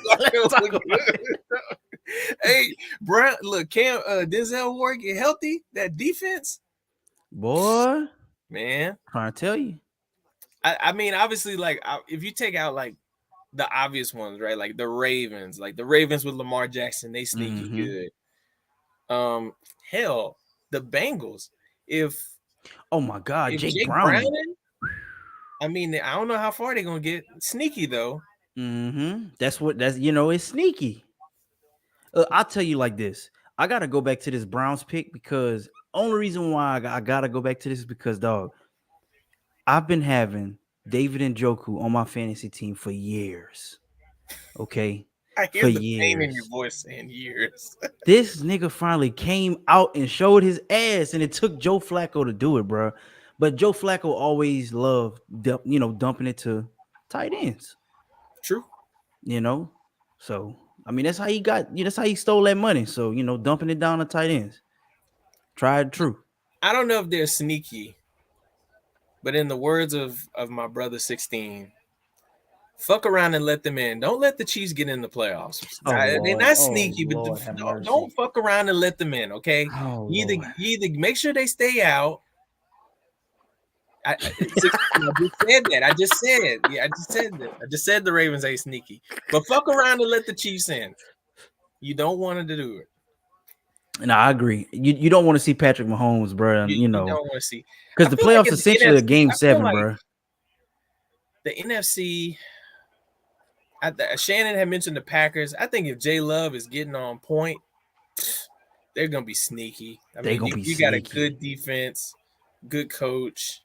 Hey, Brown, look, Denzel Ward get healthy. That defense, boy, man. Trying to tell you. I mean, obviously, like if you take out like the obvious ones, right? Like the Ravens with Lamar Jackson, they sneaky good. Hell, the Bengals. Oh my God, Jake Browning. I mean, I don't know how far they're gonna get. Sneaky though. That's it's sneaky. I'll tell you like this. I gotta go back to this Browns pick because only reason why I gotta go back to this is because, dog, I've been having David Njoku on my fantasy team for years. Okay. I hear the pain in your voice saying years. This nigga finally came out and showed his ass, and it took Joe Flacco to do it, bro. But Joe Flacco always loved, dumping it to tight ends. True. So I mean that's how he got. That's how he stole that money. So dumping it down to tight ends. Tried true. I don't know if they're sneaky, but in the words of my brother 16. Fuck around and let them in. Don't let the Chiefs get in the playoffs. They're not sneaky, but don't fuck around and let them in, okay? Either make sure they stay out. I just said that. I just said that. I just said the Ravens ain't sneaky. But fuck around and let the Chiefs in. You don't want to do it. No, I agree. You don't want to see Patrick Mahomes, bro. You don't want to see because the playoffs essentially a game 7, like bro. The NFC. Shannon had mentioned the Packers. I think if J Love is getting on point, they're gonna be sneaky. You got a good defense, good coach.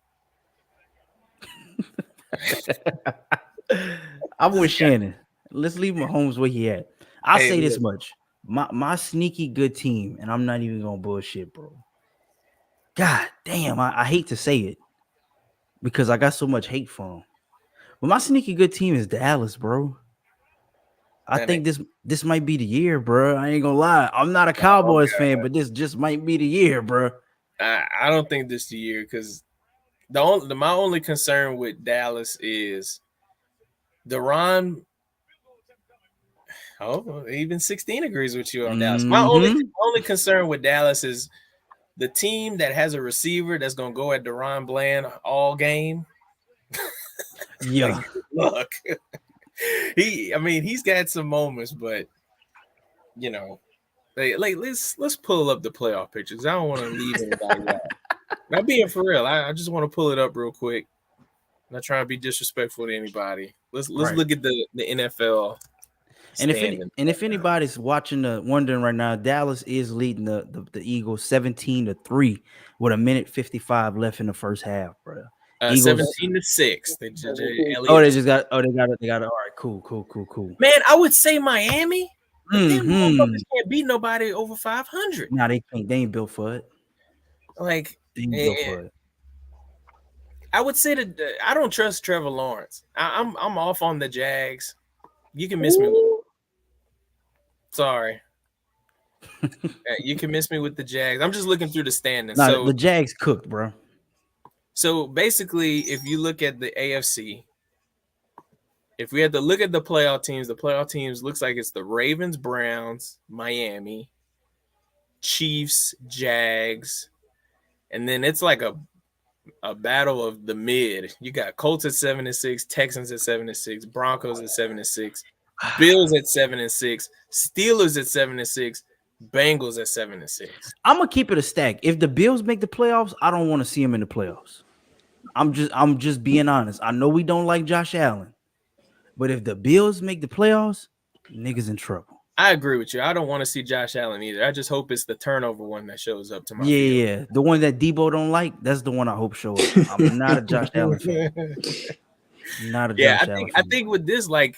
I'm with Shannon. Let's leave Mahomes where he at. I'll say this much. My sneaky good team, and I'm not even gonna bullshit, bro. God damn, I hate to say it because I got so much hate for him. But my sneaky good team is Dallas, bro. I think this might be the year, bro. I ain't gonna lie. I'm not a Cowboys fan, but this just might be the year, bro. I don't think this the year because my only concern with Dallas is Deron. Oh, even 16 agrees with you on Dallas. My only concern with Dallas is the team that has a receiver that's gonna go at Deron Bland all game. Yeah, look, he's got some moments, but let's pull up the playoff pictures. I don't want to leave anybody out. Now, being for real, I just want to pull it up real quick. I'm not trying to be disrespectful to anybody. Let's look at the NFL. And if anybody's watching wondering right now, Dallas is leading the Eagles 17-3 with 1:55 left in the first half, bro. Eagles 17-6. They just got it. All right, cool. Man, I would say Miami. Them motherfuckers can't beat nobody over 500. Nah, they can't. They ain't built for it. Like they ain't built for it. I would say that I don't trust Trevor Lawrence. I'm off on the Jags. You can miss me. Sorry. You can miss me with the Jags. I'm just looking through the standings. Nah, the Jags cooked, bro. So basically, if you look at the AFC, if we had to look at the playoff teams looks like it's the Ravens, Browns, Miami, Chiefs, Jags, and then it's like a battle of the mid. You got Colts at 7-6, Texans at 7-6, Broncos at 7-6, Bills at 7-6, Steelers at 7-6, Bengals at 7-6. I'm gonna keep it a stack. If the Bills make the playoffs, I don't want to see them in the playoffs. I'm just being honest. I know we don't like Josh Allen, but if the Bills make the playoffs, niggas in trouble. I agree with you. I don't want to see Josh Allen either. I just hope it's the turnover one that shows up tomorrow. Yeah. The one that Debo don't like, that's the one I hope shows up. I'm not a Josh Allen fan. Not a Josh Allen fan. I think with this, like,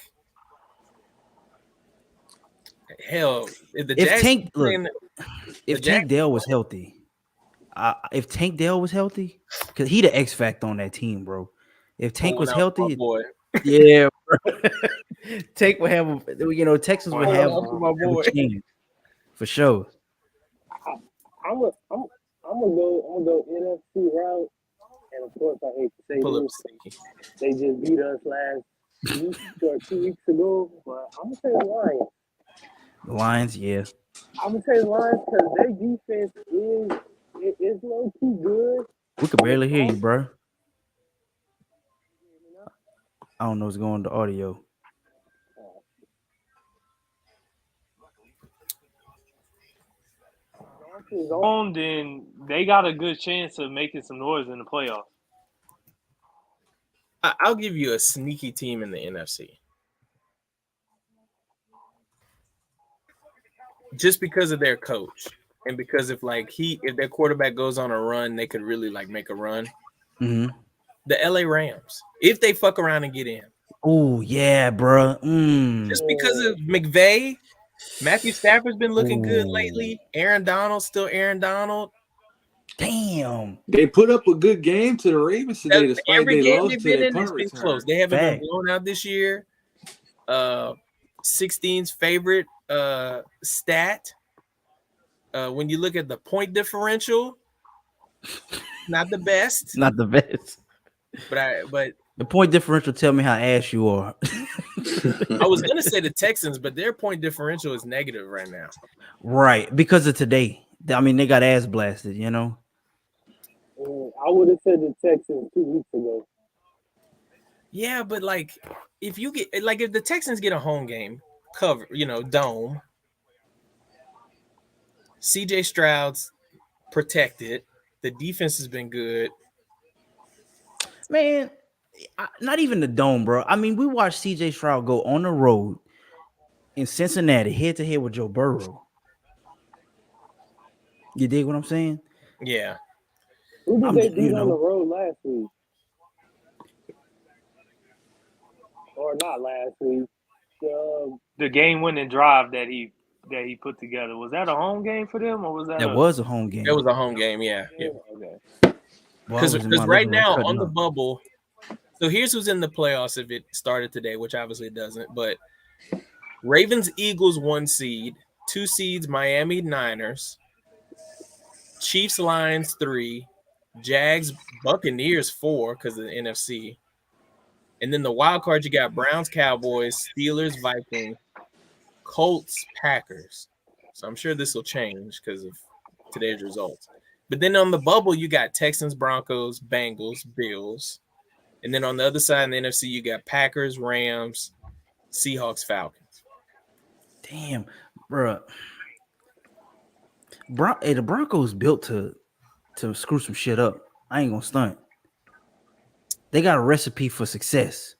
hell, if Tank Dell was healthy, because he the X factor on that team, bro. If Tank was healthy, boy. Yeah, bro. Tank would have, Texas would have a chance for sure. I'm gonna go NFC route, and of course I hate to say this, they just beat us last week or 2 weeks ago, but I'm gonna say the Lions. The Lions, yeah. I'm gonna say the Lions because their defense is low key good. We could barely hear you, bro. I don't know what's going on the audio. On, then they got a good chance of making some noise in the playoffs. I'll give you a sneaky team in the NFC. Just because of their coach. And because if their quarterback goes on a run, they could really make a run. Mm-hmm. The LA Rams, if they fuck around and get in. Oh yeah, bro. Just because of McVay, Matthew Stafford's been looking good lately. Aaron Donald's still Aaron Donald. Damn, they put up a good game to the Ravens today. Despite every they game lost they've to been their in, punt it's been return. close. They haven't been blown out this year. 16's favorite stat. When you look at the point differential, not the best. Not the best. But the point differential tell me how ass you are. I was gonna say the Texans, but their point differential is negative right now. Right, because of today. I mean, they got ass blasted, Yeah, I would have said the Texans 2 weeks ago. Yeah, but like if the Texans get a home game cover, dome, CJ Stroud's protected. The defense has been good. Man, not even the dome, bro. I mean, we watched CJ Stroud go on the road in Cincinnati head to head with Joe Burrow. You dig what I'm saying? Yeah. Who did they beat you on the know, road last week? Or not last week? The game-winning drive that he put together, was that a home game for them, or was that that a was a home It was game. a home game, yeah. Yeah. Okay. Boy, I was in my Because right living room now on cutting the up. bubble, so here's who's in the playoffs if it started today, which obviously it doesn't, but Ravens Eagles 1 seed, 2 seeds Miami Niners, Chiefs Lions 3, Jags Buccaneers 4 because of the NFC. And then the wild card, you got Browns Cowboys, Steelers Vikings, Colts Packers. So I'm sure this will change because of today's results. But then on the bubble, you got Texans, Broncos, Bengals, Bills. And then on the other side in the NFC, you got Packers, Rams, Seahawks, Falcons. Damn, bro. The Broncos built to screw some shit up. I ain't gonna stunt. They got a recipe for success.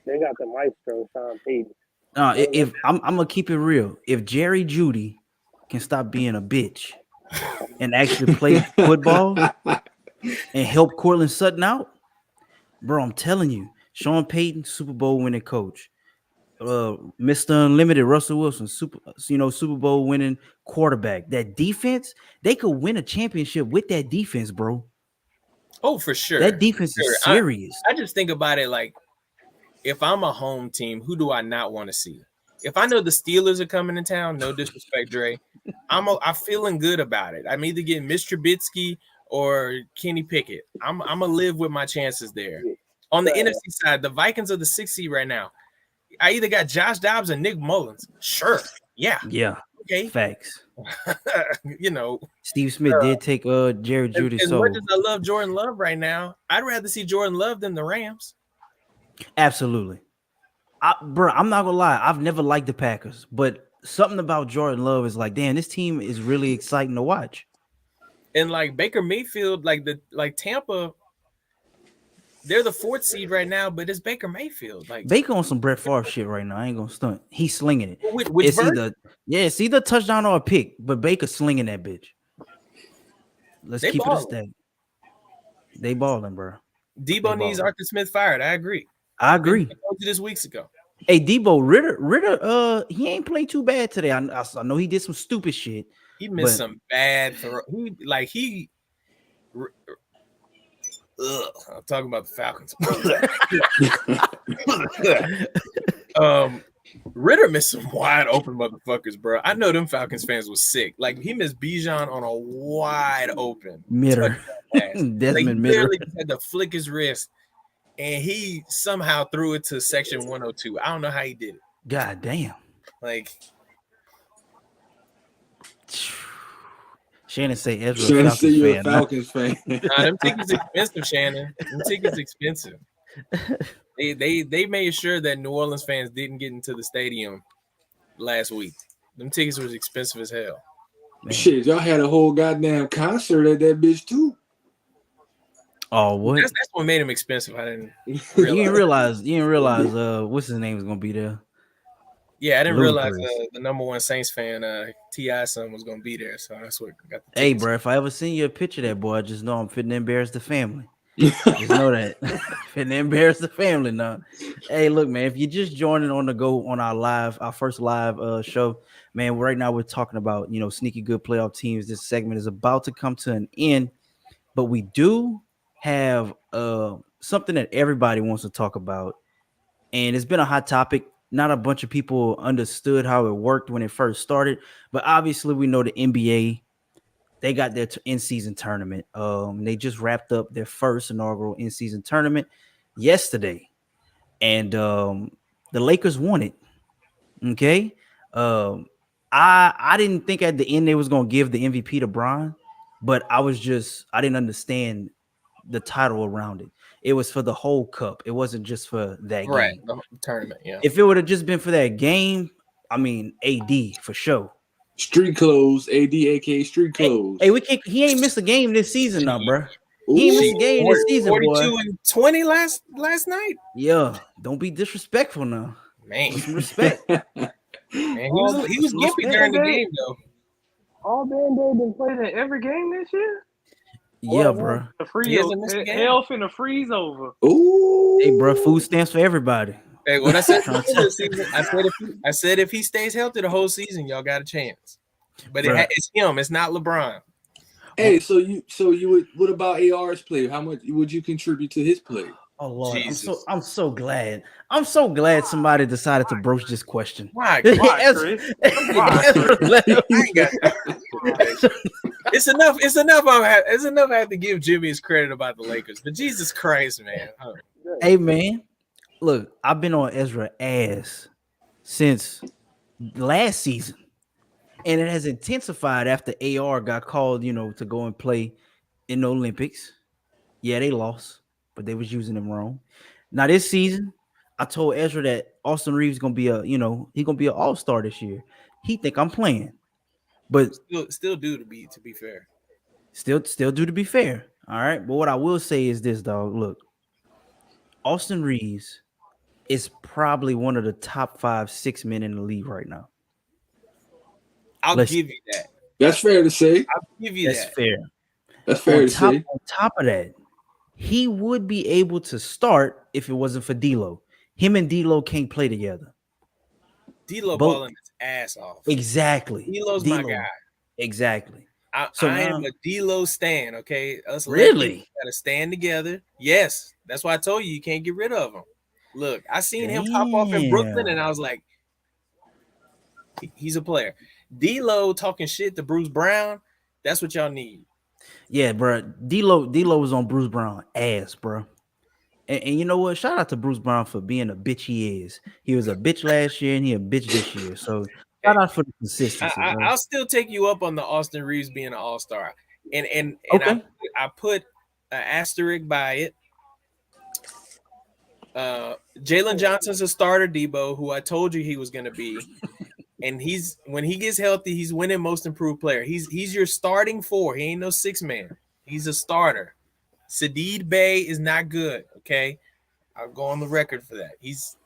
They got the maestro, Sean Payton. If I'm gonna keep it real, if Jerry Judy can stop being a bitch and actually play football and help Cortland Sutton out, bro, I'm telling you, Sean Payton, Super Bowl winning coach, Mr. Unlimited, Russell Wilson, Super Bowl winning quarterback. That defense, they could win a championship with that defense, bro. Oh, for sure. That defense is serious. I just think about it like, if I'm a home team, who do I not want to see? If I know the Steelers are coming to town, no disrespect, Dre, I'm feeling good about it. I'm either getting Mr. Trubisky or Kenny Pickett. I'm gonna live with my chances there. On the NFC side, the Vikings are the 6th seed right now. I either got Josh Dobbs or Nick Mullins. Sure, yeah, okay, Facts. Steve Smith did take Jerry Judy. As much as I love Jordan Love right now, I'd rather see Jordan Love than the Rams. Absolutely. Bro, I'm not gonna lie. I've never liked the Packers, but something about Jordan Love is like, damn, this team is really exciting to watch. And like Baker Mayfield, like Tampa, they're the 4th seed right now, but it's Baker Mayfield. Like Baker on some Brett Favre shit right now. I ain't gonna stunt. He's slinging it. It's either a touchdown or a pick, but Baker slinging that bitch. Let's keep it a stack. They balling, bro. Debo needs Arthur Smith fired. I agree. I agree. I told you this weeks ago. Hey, Debo Ritter, he ain't played too bad today. I know he did some stupid shit. He missed some bad throw. I'm talking about the Falcons. Ritter missed some wide open motherfuckers, bro. I know them Falcons fans was sick. Like, he missed Bijan on a wide open Mitter. Desmond Mitter literally had to flick his wrist, and he somehow threw it to section 102. I don't know how he did it. God damn. Like, Shannon say Ezra. Shannon say you're a Falcons fan. Nah, them tickets expensive, Shannon. Them tickets expensive. They made sure that New Orleans fans didn't get into the stadium last week. Them tickets was expensive as hell. Man. Shit, y'all had a whole goddamn concert at that bitch too. Oh, what? That's what made him expensive. I didn't realize. You didn't realize what's his name was gonna be there. Yeah, I didn't realize the number one Saints fan, T.I.'s son, was gonna be there. So that's what got the tickets. Hey, bro, if I ever seen you a picture of that boy, I just know I'm fitting to embarrass the family. Just know that. Fitting to embarrass the family now. Hey, look, man, if you're just joining On The Go on our first live show, man, right now we're talking about, sneaky good playoff teams. This segment is about to come to an end, but we do have something that everybody wants to talk about, and it's been a hot topic. Not a bunch of people understood how it worked when it first started, but obviously we know the NBA, they got their in-season tournament. They just wrapped up their first inaugural in-season tournament yesterday, and the Lakers won it. Okay, I didn't think at the end they was gonna give the MVP to Bron, but I didn't understand the title around it. It was for the whole cup. It wasn't just for that Right, game. the tournament. Yeah. If it would have just been for that game, I mean, AD for sure. Street clothes, AD, aka street clothes. Hey, we can't. He ain't missed a game this season, now, bro. He ain't Ooh. missed a game this season, boy. 42 and 20 last night. Yeah, don't be disrespectful now. Man, Some respect. man, he was gimpy during the game though. All Band-Aid been played in every game this year. Yeah, bro. The free He hasn't missed a game. hell finna freeze over. Ooh. Hey, bro, food stamps for everybody. Hey, what I said before the season, I said if he stays healthy the whole season, y'all got a chance. But it's him. It's not LeBron. Hey, so you would. What about AR's play? How much would you contribute to his play? Oh Lord, Jesus. I'm so glad. I'm so glad somebody decided to broach this question. Why? Why, Chris? I ain't got It's enough. It's enough. I have to give Jimmy his credit about the Lakers. But Jesus Christ, man. Oh. Hey man, look, I've been on Ezra ass since last season, and it has intensified after AR got called, to go and play in the Olympics. Yeah, they lost, but they was using him wrong. Now this season, I told Ezra that Austin Reeves gonna be he gonna be an all-star this year. He think I'm playing, but Still due to be fair. still do to be fair. All right, but what I will say is this, dog. Look, Austin Reeves is probably one of the top 5-6 men in the league right now. I'll give you that. That's fair to say. I'll give you That's that. fair. That's fair to say. On top of that, he would be able to start if it wasn't for D'Lo. Him and D'Lo can't play together. D'Lo Both- balling his ass off. Exactly. D'Lo's my guy. Exactly. I So am now- a D'Lo stan. Okay, us Really? lefties gotta stand together. Yes, that's why I told you can't get rid of him. Look, I seen him pop off in Brooklyn, and I was like, he's a player. D'Lo talking shit to Bruce Brown. That's what y'all need. Yeah, bro. D'Lo was on Bruce Brown ass, bro. And you know what? Shout out to Bruce Brown for being a bitch he is. He was a bitch last year and he a bitch this year. So shout out for the consistency. bro. I'll still take you up on the Austin Reeves being an all-star. And Okay. I put an asterisk by it. Jalen Johnson's a starter, Debo, who I told you he was going to be. And when he gets healthy, he's winning most improved player. He's your starting four. He ain't no 6-man. He's a starter. Sadid Bey is not good. Okay, I'll go on the record for that. He's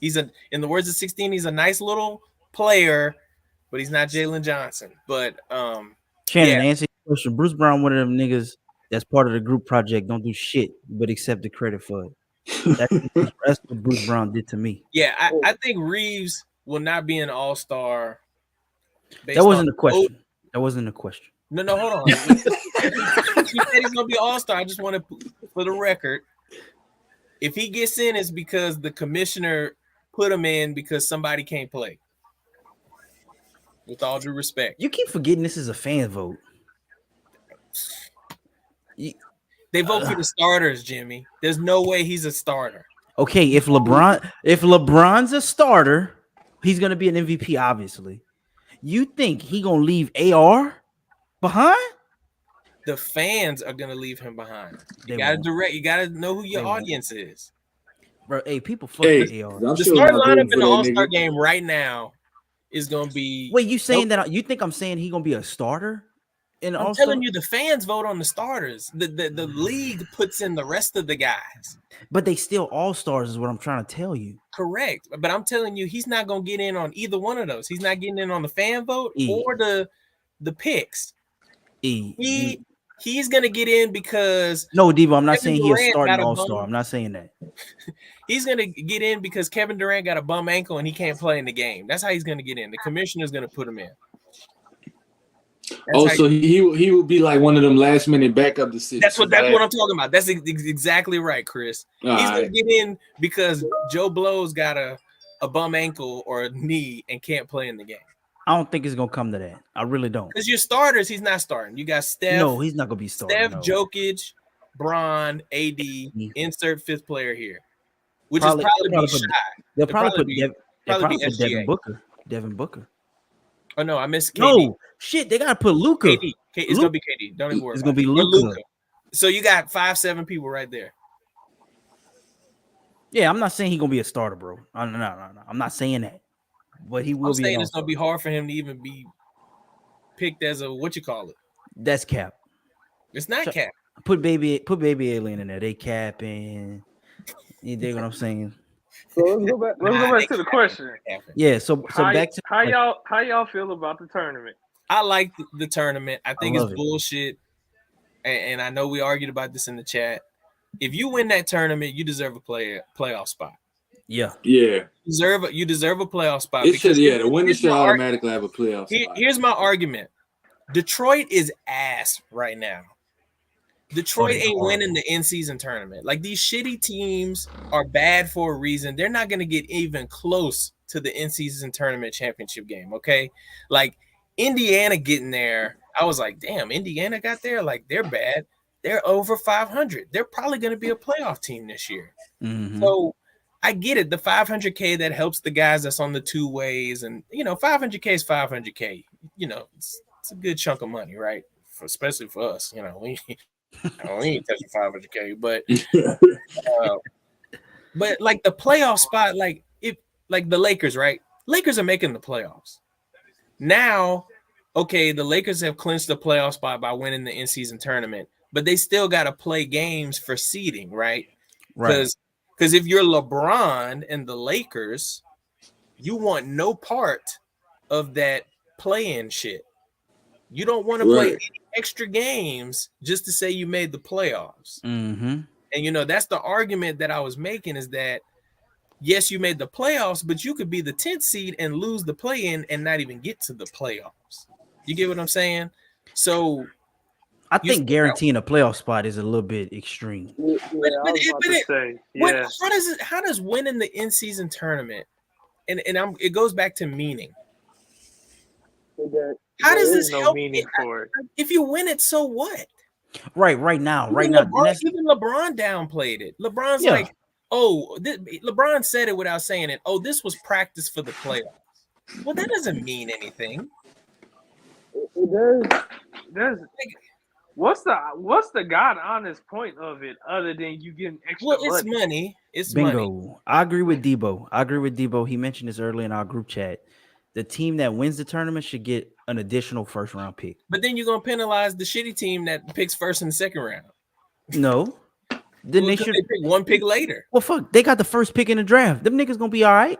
in the words of 16, he's a nice little player, but he's not Jalen Johnson. But Shannon, answer your question. Bruce Brown, one of them niggas that's part of the group project, don't do shit but accept the credit for it. That's what Bruce Brown did to me. yeah, I think Reeves will not be an all-star. That wasn't the question. That wasn't the question. No, hold on. He said he's gonna be an all-star. I just want to, for the record, if he gets in, it's because the commissioner put him in because somebody can't play. With all due respect, You keep forgetting this is a fan vote. they vote for the starters, Jimmy. There's no way he's a starter. Okay, if LeBron's a starter, he's gonna be an MVP, obviously. You think he gonna leave AR behind? The fans are gonna leave him behind. You They gotta won't. You gotta know who your They won't. audience is. Bro, hey, people fuck with AR. I'm The sure starting not lineup voting in for the that All-Star nigga. game right now is gonna be. Wait, you saying that? You think I'm saying he gonna be a starter in I'm All-Star? telling you, the fans vote on the starters. The league puts in the rest of the guys. But they still All-Stars is what I'm trying to tell you. Correct. But I'm telling you, he's not gonna get in on either one of those. He's not getting in on the fan vote or the picks. He's gonna get in because No, Devo, I'm not Kevin saying he's a Durant starting got a All-Star. bum. I'm not saying that. he's gonna get in because Kevin Durant got a bum ankle and he can't play in the game. That's how he's gonna get in. The commissioner's gonna put him in. So he would be like one of them last minute backup decisions. That's what I'm talking about. That's exactly right, Chris. He's gonna get in because Joe Blow's got a bum ankle or a knee and can't play in the game. I don't think it's gonna come to that. I really don't. Because your starters, he's not starting. You got Steph. No, he's not gonna be starting. Steph, no. Jokic, Bron, AD. Insert fifth player here, which Probably- is probably they'll be probably shy. They'll probably put probably be Devin SGA. Booker. Devin Booker. Oh no, I missed KD. No, shit, they gotta put Luka. KD. It's gonna be KD. Don't even worry. It's about gonna be it. Or Luka. So you got 5-7 people right there. Yeah, I'm not saying he's gonna be a starter, bro. No. I'm not saying that, but he will I'm be. saying it's gonna be hard for him to even be picked as a what you call it. That's cap. It's not cap. Put baby alien in there. They capping. You dig what I'm saying? So let's go back. Let's go back to the question. Yeah. So back to how y'all feel about the tournament? I like the tournament. I think it's it. bullshit, and I know we argued about this in the chat. If you win that tournament, you deserve a playoff spot. Yeah. Yeah. You deserve a playoff spot. It should, the winner should automatically have a playoff spot. Here's my argument. Detroit is ass right now. Detroit ain't winning the in-season tournament. Like, these shitty teams are bad for a reason. They're not going to get even close to the in-season tournament championship game, okay? Like, Indiana getting there, I was like, damn, Indiana got there? Like, they're bad. They're over 500. They're probably going to be a playoff team this year. Mm-hmm. So, I get it. The 500K, that helps the guys that's on the two ways. And, 500K is 500K. It's a good chunk of money, right? Especially for us. We ain't touching 500K. But like the playoff spot, like the Lakers, right? Lakers are making the playoffs. Now, okay, the Lakers have clinched the playoff spot by winning the in-season tournament, but they still got to play games for seeding, right? Right. Because if you're LeBron and the Lakers, you want no part of that play-in shit. You don't want to play any extra games just to say you made the playoffs. Mm-hmm. And, that's the argument that I was making, is that, yes, you made the playoffs, but you could be the 10th seed and lose the play-in and not even get to the playoffs. You get what I'm saying? So I think guaranteeing a playoff spot is a little bit extreme. How does winning the in-season tournament, and it goes back to meaning. How does this help? Meaning for it? If you win it, so what? Right now. Even LeBron downplayed it. LeBron's like, LeBron said it without saying it. Oh, this was practice for the playoffs. Well, that doesn't mean anything. There's what's the God honest point of it other than you getting extra money? It's money. It's bingo. money. I agree with Debo. He mentioned this earlier in our group chat. The team that wins the tournament should get an additional first round pick. But then you're gonna penalize the shitty team that picks first and second round. No. Then they should pick one pick later. Well, fuck, they got the first pick in the draft. Them niggas gonna be all right.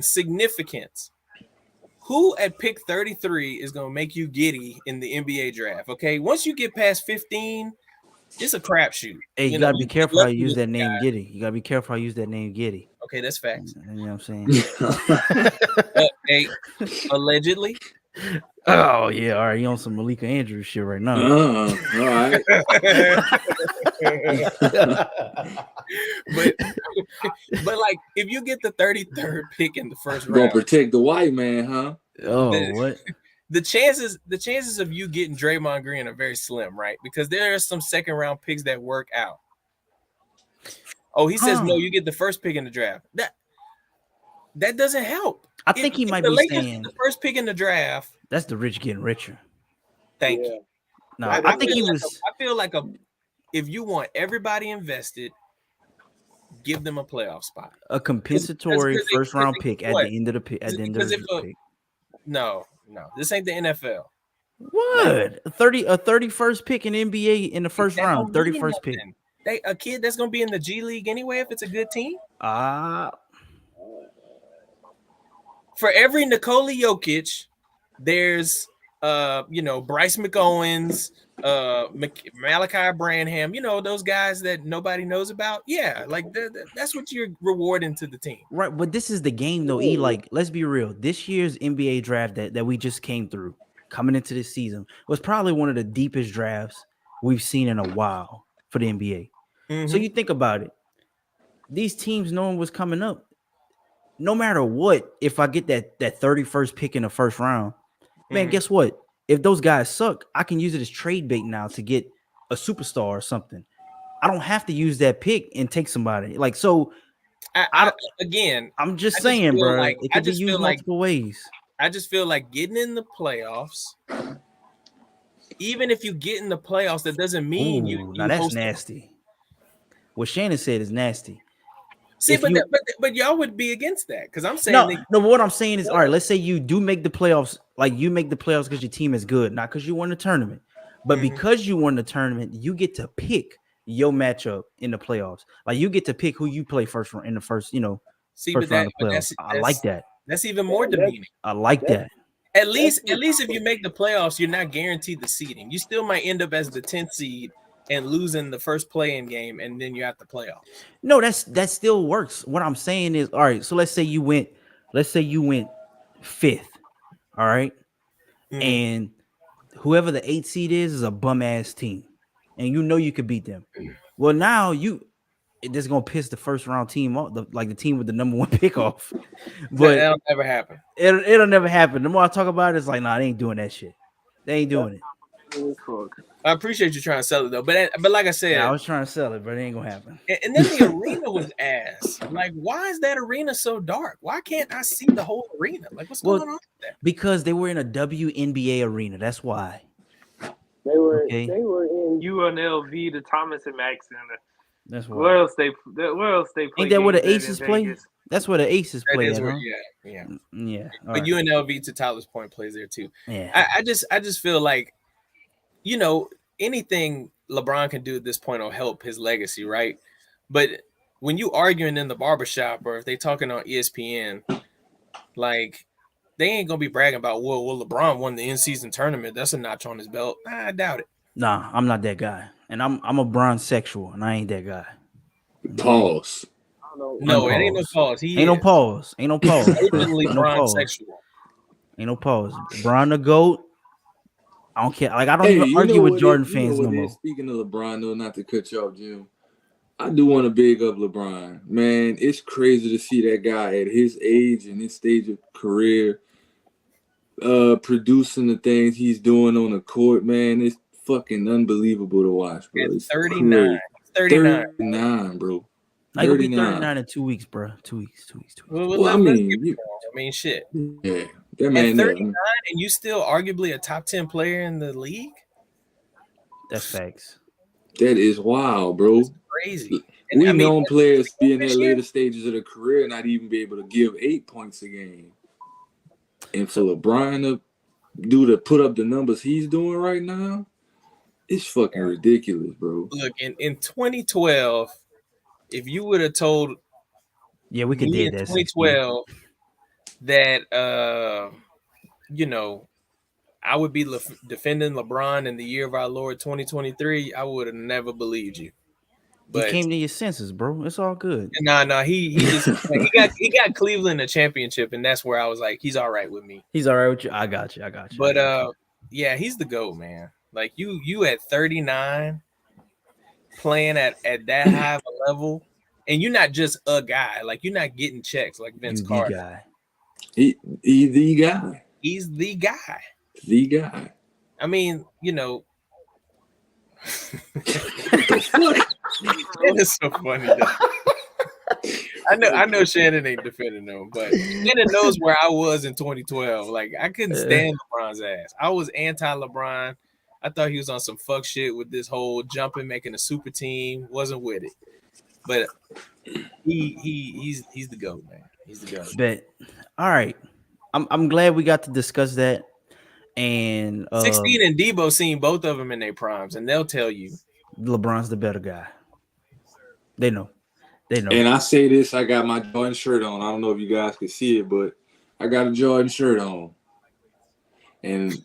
Significance. Who at pick 33 is gonna make you giddy in the NBA draft? Okay, once you get past 15, it's a crapshoot. Hey, you gotta be careful how you use that name Giddy. You gotta be careful how you use that name Giddy. Okay, that's facts. You know what I'm saying? Hey, allegedly. Oh yeah, all right. You on some Malika Andrews shit right now? All right. but like, if you get the 33rd pick in the first round, gonna protect the white man, huh? Oh, what? The chances of you getting Draymond Green are very slim, right? Because there are some second round picks that work out. Oh, he says no, you get the first pick in the draft. That doesn't help. I think he might be saying the first pick in the draft. That's the rich getting richer. Thank you. No, I think he was. I feel like if you want everybody invested, give them a playoff spot. A compensatory first round pick at the end of the pick. At the end of the pick. No, this ain't the NFL. What? A 31st pick in NBA in the first round. 31st pick. A kid that's gonna be in the G League anyway if it's a good team. For every Nikola Jokic, there's Bryce McOwens, Malachi Branham, those guys that nobody knows about. Yeah, like that's what you're rewarding to the team. Right, but this is the game though, E. Like, let's be real. This year's NBA draft that we just came through, coming into this season, was probably one of the deepest drafts we've seen in a while for the NBA. Mm-hmm. So you think about it. These teams knowing what's coming up. No matter what, if I get that 31st pick in the first round, man, guess what? If those guys suck, I can use it as trade bait now to get a superstar or something. I don't have to use that pick and take somebody. Like, so Again, I'm just I just saying, feel bro. like It could be used multiple ways. I just feel like getting in the playoffs, even if you get in the playoffs, that doesn't mean Ooh, now you that's host. nasty. What Shannon said is nasty. See, If you but y'all would be against that because I'm saying no, that. no, but what I'm saying is, all right, let's say you do make the playoffs, like you make the playoffs because your team is good, not because you won the tournament, but Mhm. because you won the tournament, you get to pick your matchup in the playoffs. Like you get to pick who you play first in the first, See, first round of playoffs. I like that. that's even more That's demeaning. I like that's that. At that's least if you make the playoffs, you're not guaranteed the seeding. You still might end up as the 10th seed and losing the first play-in game, and then you're at the playoffs. No, that still works. What I'm saying is, all right, so let's say you went fifth, all right, Mhm. and whoever the 8 seed is a bum ass team, and you know you could beat them. Well, now this gonna piss the first round team off, the team with the number one pick off. But That'll never happen. it'll never happen. The more I talk about it, it's like, nah, they ain't doing that shit. They ain't doing it. I appreciate you trying to sell it though, but like I Yeah, I said, was trying to sell it, but it ain't gonna happen. and then the arena was ass. Like, why is that arena so dark? Why can't I see the whole arena? Like, what's Well, going on with that? because they were in a WNBA arena. That's why. they were Okay, in UNLV, the Thomas and Mack Center. that's Where why. else they play Ain't that where games the at in Aces play? Vegas? That's where the Aces That play is at, where, huh? yeah. Yeah. All But right. UNLV, to Tyler's point, plays there too. Yeah. I just feel like, anything LeBron can do at this point will help his legacy, right? But when you arguing in the barbershop or if they talking on ESPN, like they ain't gonna be bragging about, well, LeBron won the in-season tournament. That's a notch on his belt. I doubt it. Nah, I'm not that guy, and I'm a bronze sexual, and I ain't that guy. Okay? Pause. I don't know. No, it ain't no Unpause. pause. He Ain't no is pause. Ain't no pause, bro. openly Ain't no Bron pause. sexual. Ain't no pause. Bron the goat. I don't care. Like I don't Hey, even you know argue with what it Jordan you know fans no what it is. more. Speaking of LeBron, though, not to cut you off, Jim. I do want to big up LeBron. Man, it's crazy to see that guy at his age and his stage of career producing the things he's doing on the court, man. It's fucking unbelievable to watch, bro. At It's 39. crazy. 39. 39, bro. Like he'll be 39. 39 in 2 weeks, bro. 2 weeks. 2 weeks. 2 weeks. Well, Well, I let's give mean, it to him. I mean, shit. yeah, that At man 39 there. and you still arguably a top 10 player in the league? That's facts. That is wild, bro. Crazy. And I We mean, known players be in their this year, later stages of their career not even be able to give 8 points a game. And for So LeBron to put up the numbers he's doing right now, it's fucking ridiculous, bro. look, in 2012, if you would have told yeah, we could me in did that 6 2012 that I would be defending LeBron in the year of our Lord 2023, I would have never believed you. You But came to your senses, bro. It's all good. no, he just he got Cleveland a championship, and that's where I was like, he's all right with me. He's all right with you. I got you. I got you. But yeah, he's the GOAT, man. Like you at 39 playing at that high of a level, and you're not just a guy. Like you're not getting checks like Vince you the Carter. guy. He the guy. He's the guy. The guy. I mean, What the fuck? it is so funny. I know Shannon ain't defending him, but Shannon knows where I was in 2012. Like I couldn't stand LeBron's ass. I was anti LeBron. I thought he was on some fuck shit with this whole jumping, making a super team. Wasn't with it. But he's the GOAT, man. He's the GOAT. Bet. All right. I'm glad we got to discuss that. And 16 and Debo seen both of them in their primes, and they'll tell you LeBron's the better guy. They know. And I say this, I got my Jordan shirt on. I don't know if you guys can see it, but I got a Jordan shirt on. And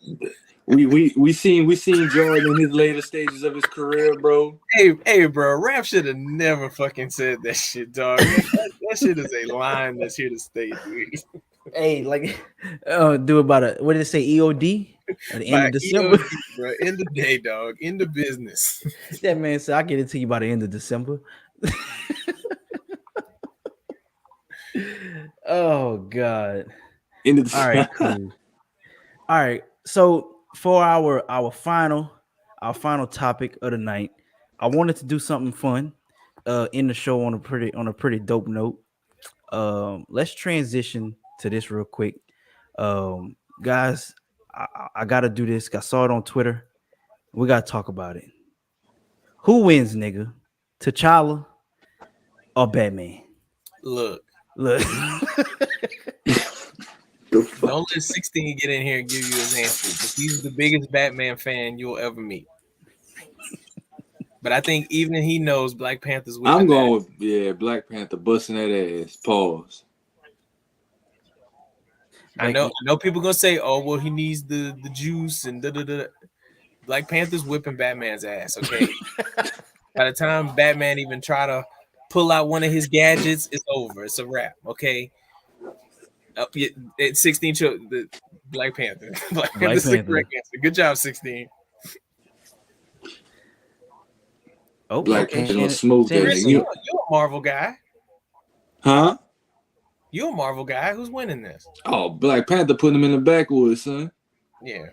we seen Jordan in his later stages of his career, bro. Hey, bro, Rap should have never fucking said that shit, dog. That shit is a line that's here to stay, dude. Hey, like, do about what did it say? EOD at the end of December. EOD, bro. End of day, dog. End of business. That man said, "I'll get it to you by the end of December." Oh God! End of All right, cool. All right, so for our final topic of the night, I wanted to do something fun. In the show on a pretty dope note. Let's transition to this real quick. Guys, I gotta do this. I saw it on Twitter. We gotta talk about it. Who wins, nigga? T'Challa or Batman? Look, Look, don't let 16 get in here and give you his answer because he's the biggest Batman fan you'll ever meet. But I think even he knows Black Panther's winning. I'm going with Black Panther busting that ass. Pause. I know people gonna say, "Oh, well, he needs the juice and da da da." Black Panther's whipping Batman's ass. Okay. By the time Batman even try to pull out one of his gadgets, it's over. It's a wrap. Okay. It's 16. The Black Panther. Black Panther's the correct answer. Good job, 16. Oh, Black Panther don't smoke that nigga. You're a Marvel guy. Huh? You're a Marvel guy. Who's winning this? Oh, Black Panther putting him in the backwoods, son. Yeah.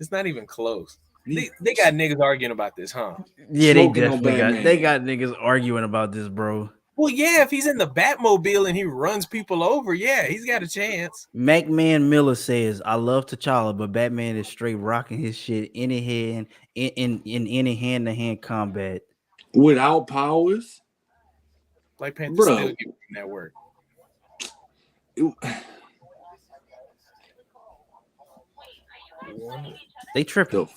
It's not even close. They got niggas arguing about this, huh? Yeah, they definitely got niggas arguing about this, bro. Well, yeah, if he's in the Batmobile and he runs people over, yeah, he's got a chance. McMahon Miller says, "I love T'Challa, but Batman is straight rocking his shit in any hand-to-hand combat without powers." Black Panther still giving that work. They tripping.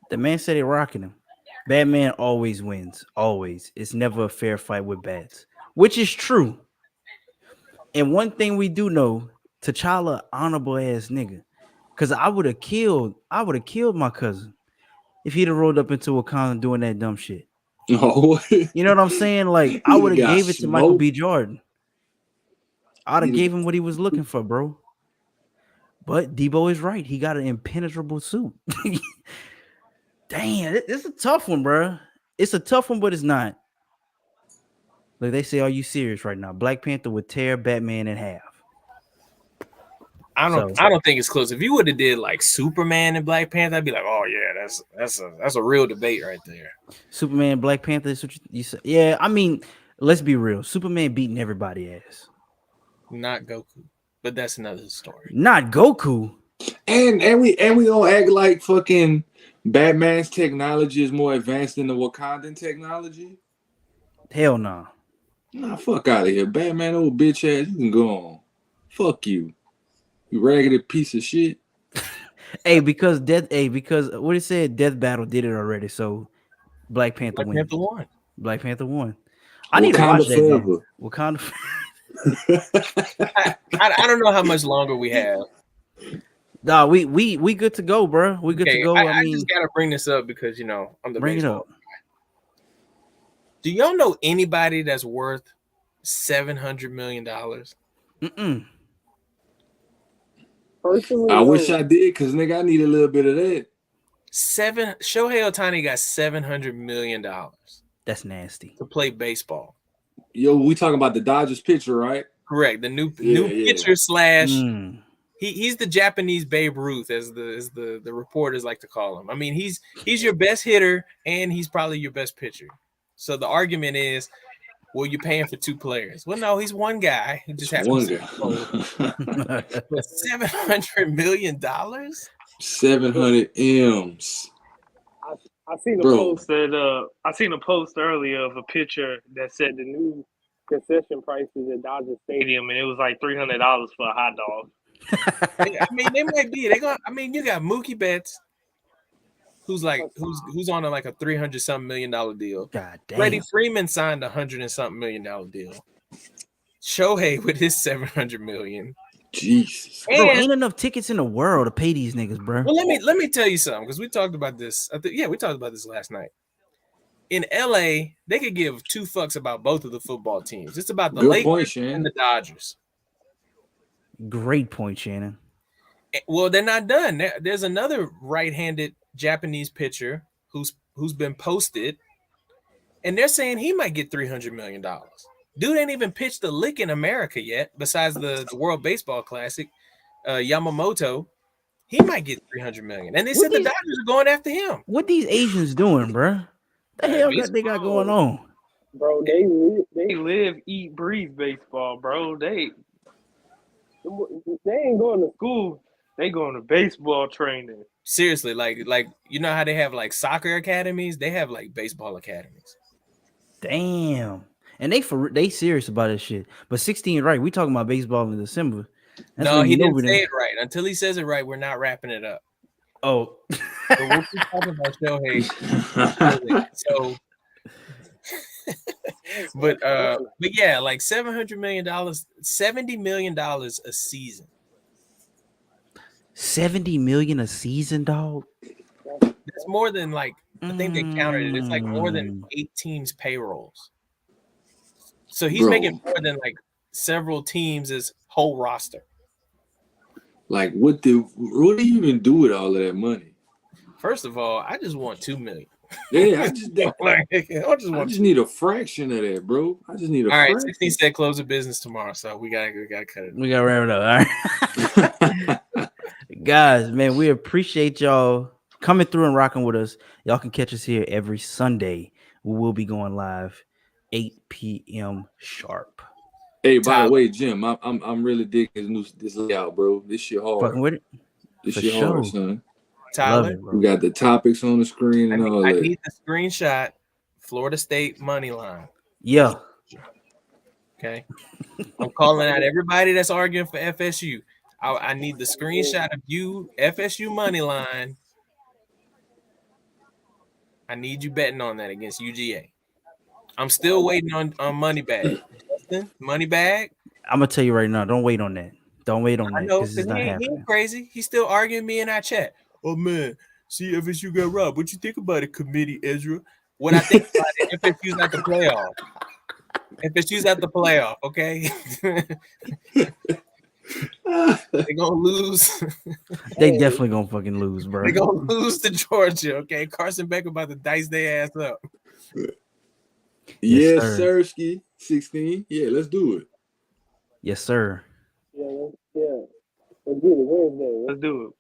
The man said they rocking him. Batman always wins. Always. It's never a fair fight with bats, which is true. And one thing we do know, T'Challa, honorable ass nigga. Cause I would have killed my cousin if he'd have rolled up into Wakanda doing that dumb shit. Oh. You know what I'm saying? Like I would have gave it to Michael B. Jordan. I'd have gave him what he was looking for, bro. But Debo is right. He got an impenetrable suit. Damn, it's a tough one, bro. It's a tough one, but it's not. Like they say, are you serious right now? Black Panther would tear Batman in half. I don't think it's close. If you would have did like Superman and Black Panther, I'd be like, oh yeah, that's a real debate right there. Superman, Black Panther, is what you say? Yeah, I mean, let's be real. Superman beating everybody ass. Not Goku, but that's another story. Not Goku. And we don't act like fucking Batman's technology is more advanced than the Wakandan technology. Hell no. Nah, fuck out of here. Batman, old bitch ass, you can go on. Fuck you. You raggedy piece of shit. because what it said, Death Battle did it already. So Black Panther won. Black Panther won. I need to watch that forever. Wakanda. I don't know how much longer we have. Nah, we good to go, bro. We good to go. I just gotta bring this up because I'm the bring it up. Do y'all know anybody that's worth $700 million? Personally, I wish I did, because nigga, I need a little bit of that. Shohei Ohtani got $700 million. That's nasty. To play baseball. Yo, we talking about the Dodgers pitcher, right? Correct. The new pitcher slash. He's the Japanese Babe Ruth, as the reporters like to call him. I mean, he's your best hitter and he's probably your best pitcher. So the argument is, well, you're paying for two players. Well, no, he's one guy who just happens to be $700 million. 700 M's. I seen a post that I seen a post earlier of a picture that said the new concession prices at Dodger Stadium, and it was like $300 for a hot dog. I mean, they might be. You got Mookie Betts, who's on a $300-something million deal. God damn. Freddie Freeman signed $100-something million deal. Shohei with his $700 million. Jesus, bro, ain't enough tickets in the world to pay these niggas, bro. Well, let me tell you something, because we talked about this. We talked about this last night. In LA, they could give two fucks about both of the football teams. It's about the Lakers and the Dodgers. Great point, Shannon. Well, they're not done. There's another right-handed Japanese pitcher who's been posted, and they're saying he might get $300 million. Dude ain't even pitched a lick in America yet, besides the World Baseball Classic. Yamamoto, he might get $300 million. And they said the Dodgers are going after him. What these Asians doing, bro? The hell they got going on? bro. They They live, eat, breathe baseball, bro. They ain't going to school. They going to baseball training. Seriously, like you know how they have like soccer academies? They have like baseball academies. Damn. And they serious about this shit. But 16 right. We talking about baseball in December. That's No, when he you know didn't we say didn't. it right. Until he says it right, we're not wrapping it up. Oh. So we'll keep talking about Shohei. So but yeah, like $700 million, $70 million a season. 70 million a season, dog. That's more than like I think they counted it. It's like more than 8 teams' payrolls. So he's Bro. making more than like several teams' whole roster. Like, what do you even do with all of that money? First of all, I just want $2 million. Yeah, I just I just need a fraction of that, bro. I just need a all right, fraction. 16 said close of business tomorrow, so we gotta cut it. We gotta wrap it up. All right. Guys, man, we appreciate y'all coming through and rocking with us. Y'all can catch us here every Sunday. We will be going live 8 p.m. sharp. Hey, by the way, Jim, I'm really digging this layout, bro. This shit hard. Fucking with it. This For shit sure. hard, son. Tyler, Love it, bro. We got the topics on the screen and all I that. need the screenshot. Florida State money line. Yeah. Okay. I'm calling out everybody that's arguing for FSU. I need the screenshot of you, FSU money line. I need you betting on that against UGA. I'm still waiting on money bag. Justin, money bag. I'm gonna tell you right now, don't wait on that. Don't wait on I that know because it's because not he happening. ain't crazy. He's still arguing me in our chat. Oh man, see FSU got robbed. What you think about it, committee, Ezra? What I think about it, FSU's at the playoff. FSU's at the playoff, okay? They're gonna lose. They definitely gonna fucking lose, bro. They're gonna lose to Georgia, okay? Carson Beck about to dice their ass up. Yes, sir. Sirski. 16. Yeah, let's do it. Yes, sir. Yeah. Let's get it Wednesday. Let's do it.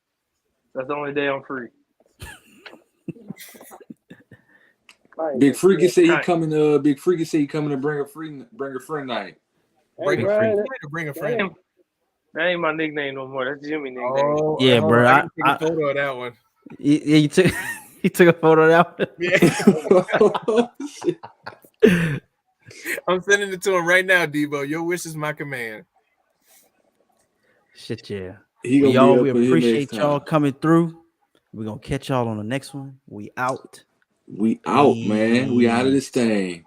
That's the only day I'm free. Big Freaky say he Night. coming. Big Freaky say he coming to bring a friend night. Bring a Brian, friend. Bring a friend. That ain't my nickname no more. That's Jimmy nickname. Oh, Yeah, hold bro. on. I can take a photo of that one. Yeah, you took he took a photo of that one. Yeah. I'm sending it to him right now, Debo. Your wish is my command. Shit, yeah. He gonna Y'all, be we up in here appreciate next y'all time. coming through. We're gonna catch y'all on the next one. We out. We out, man. We out of this thing.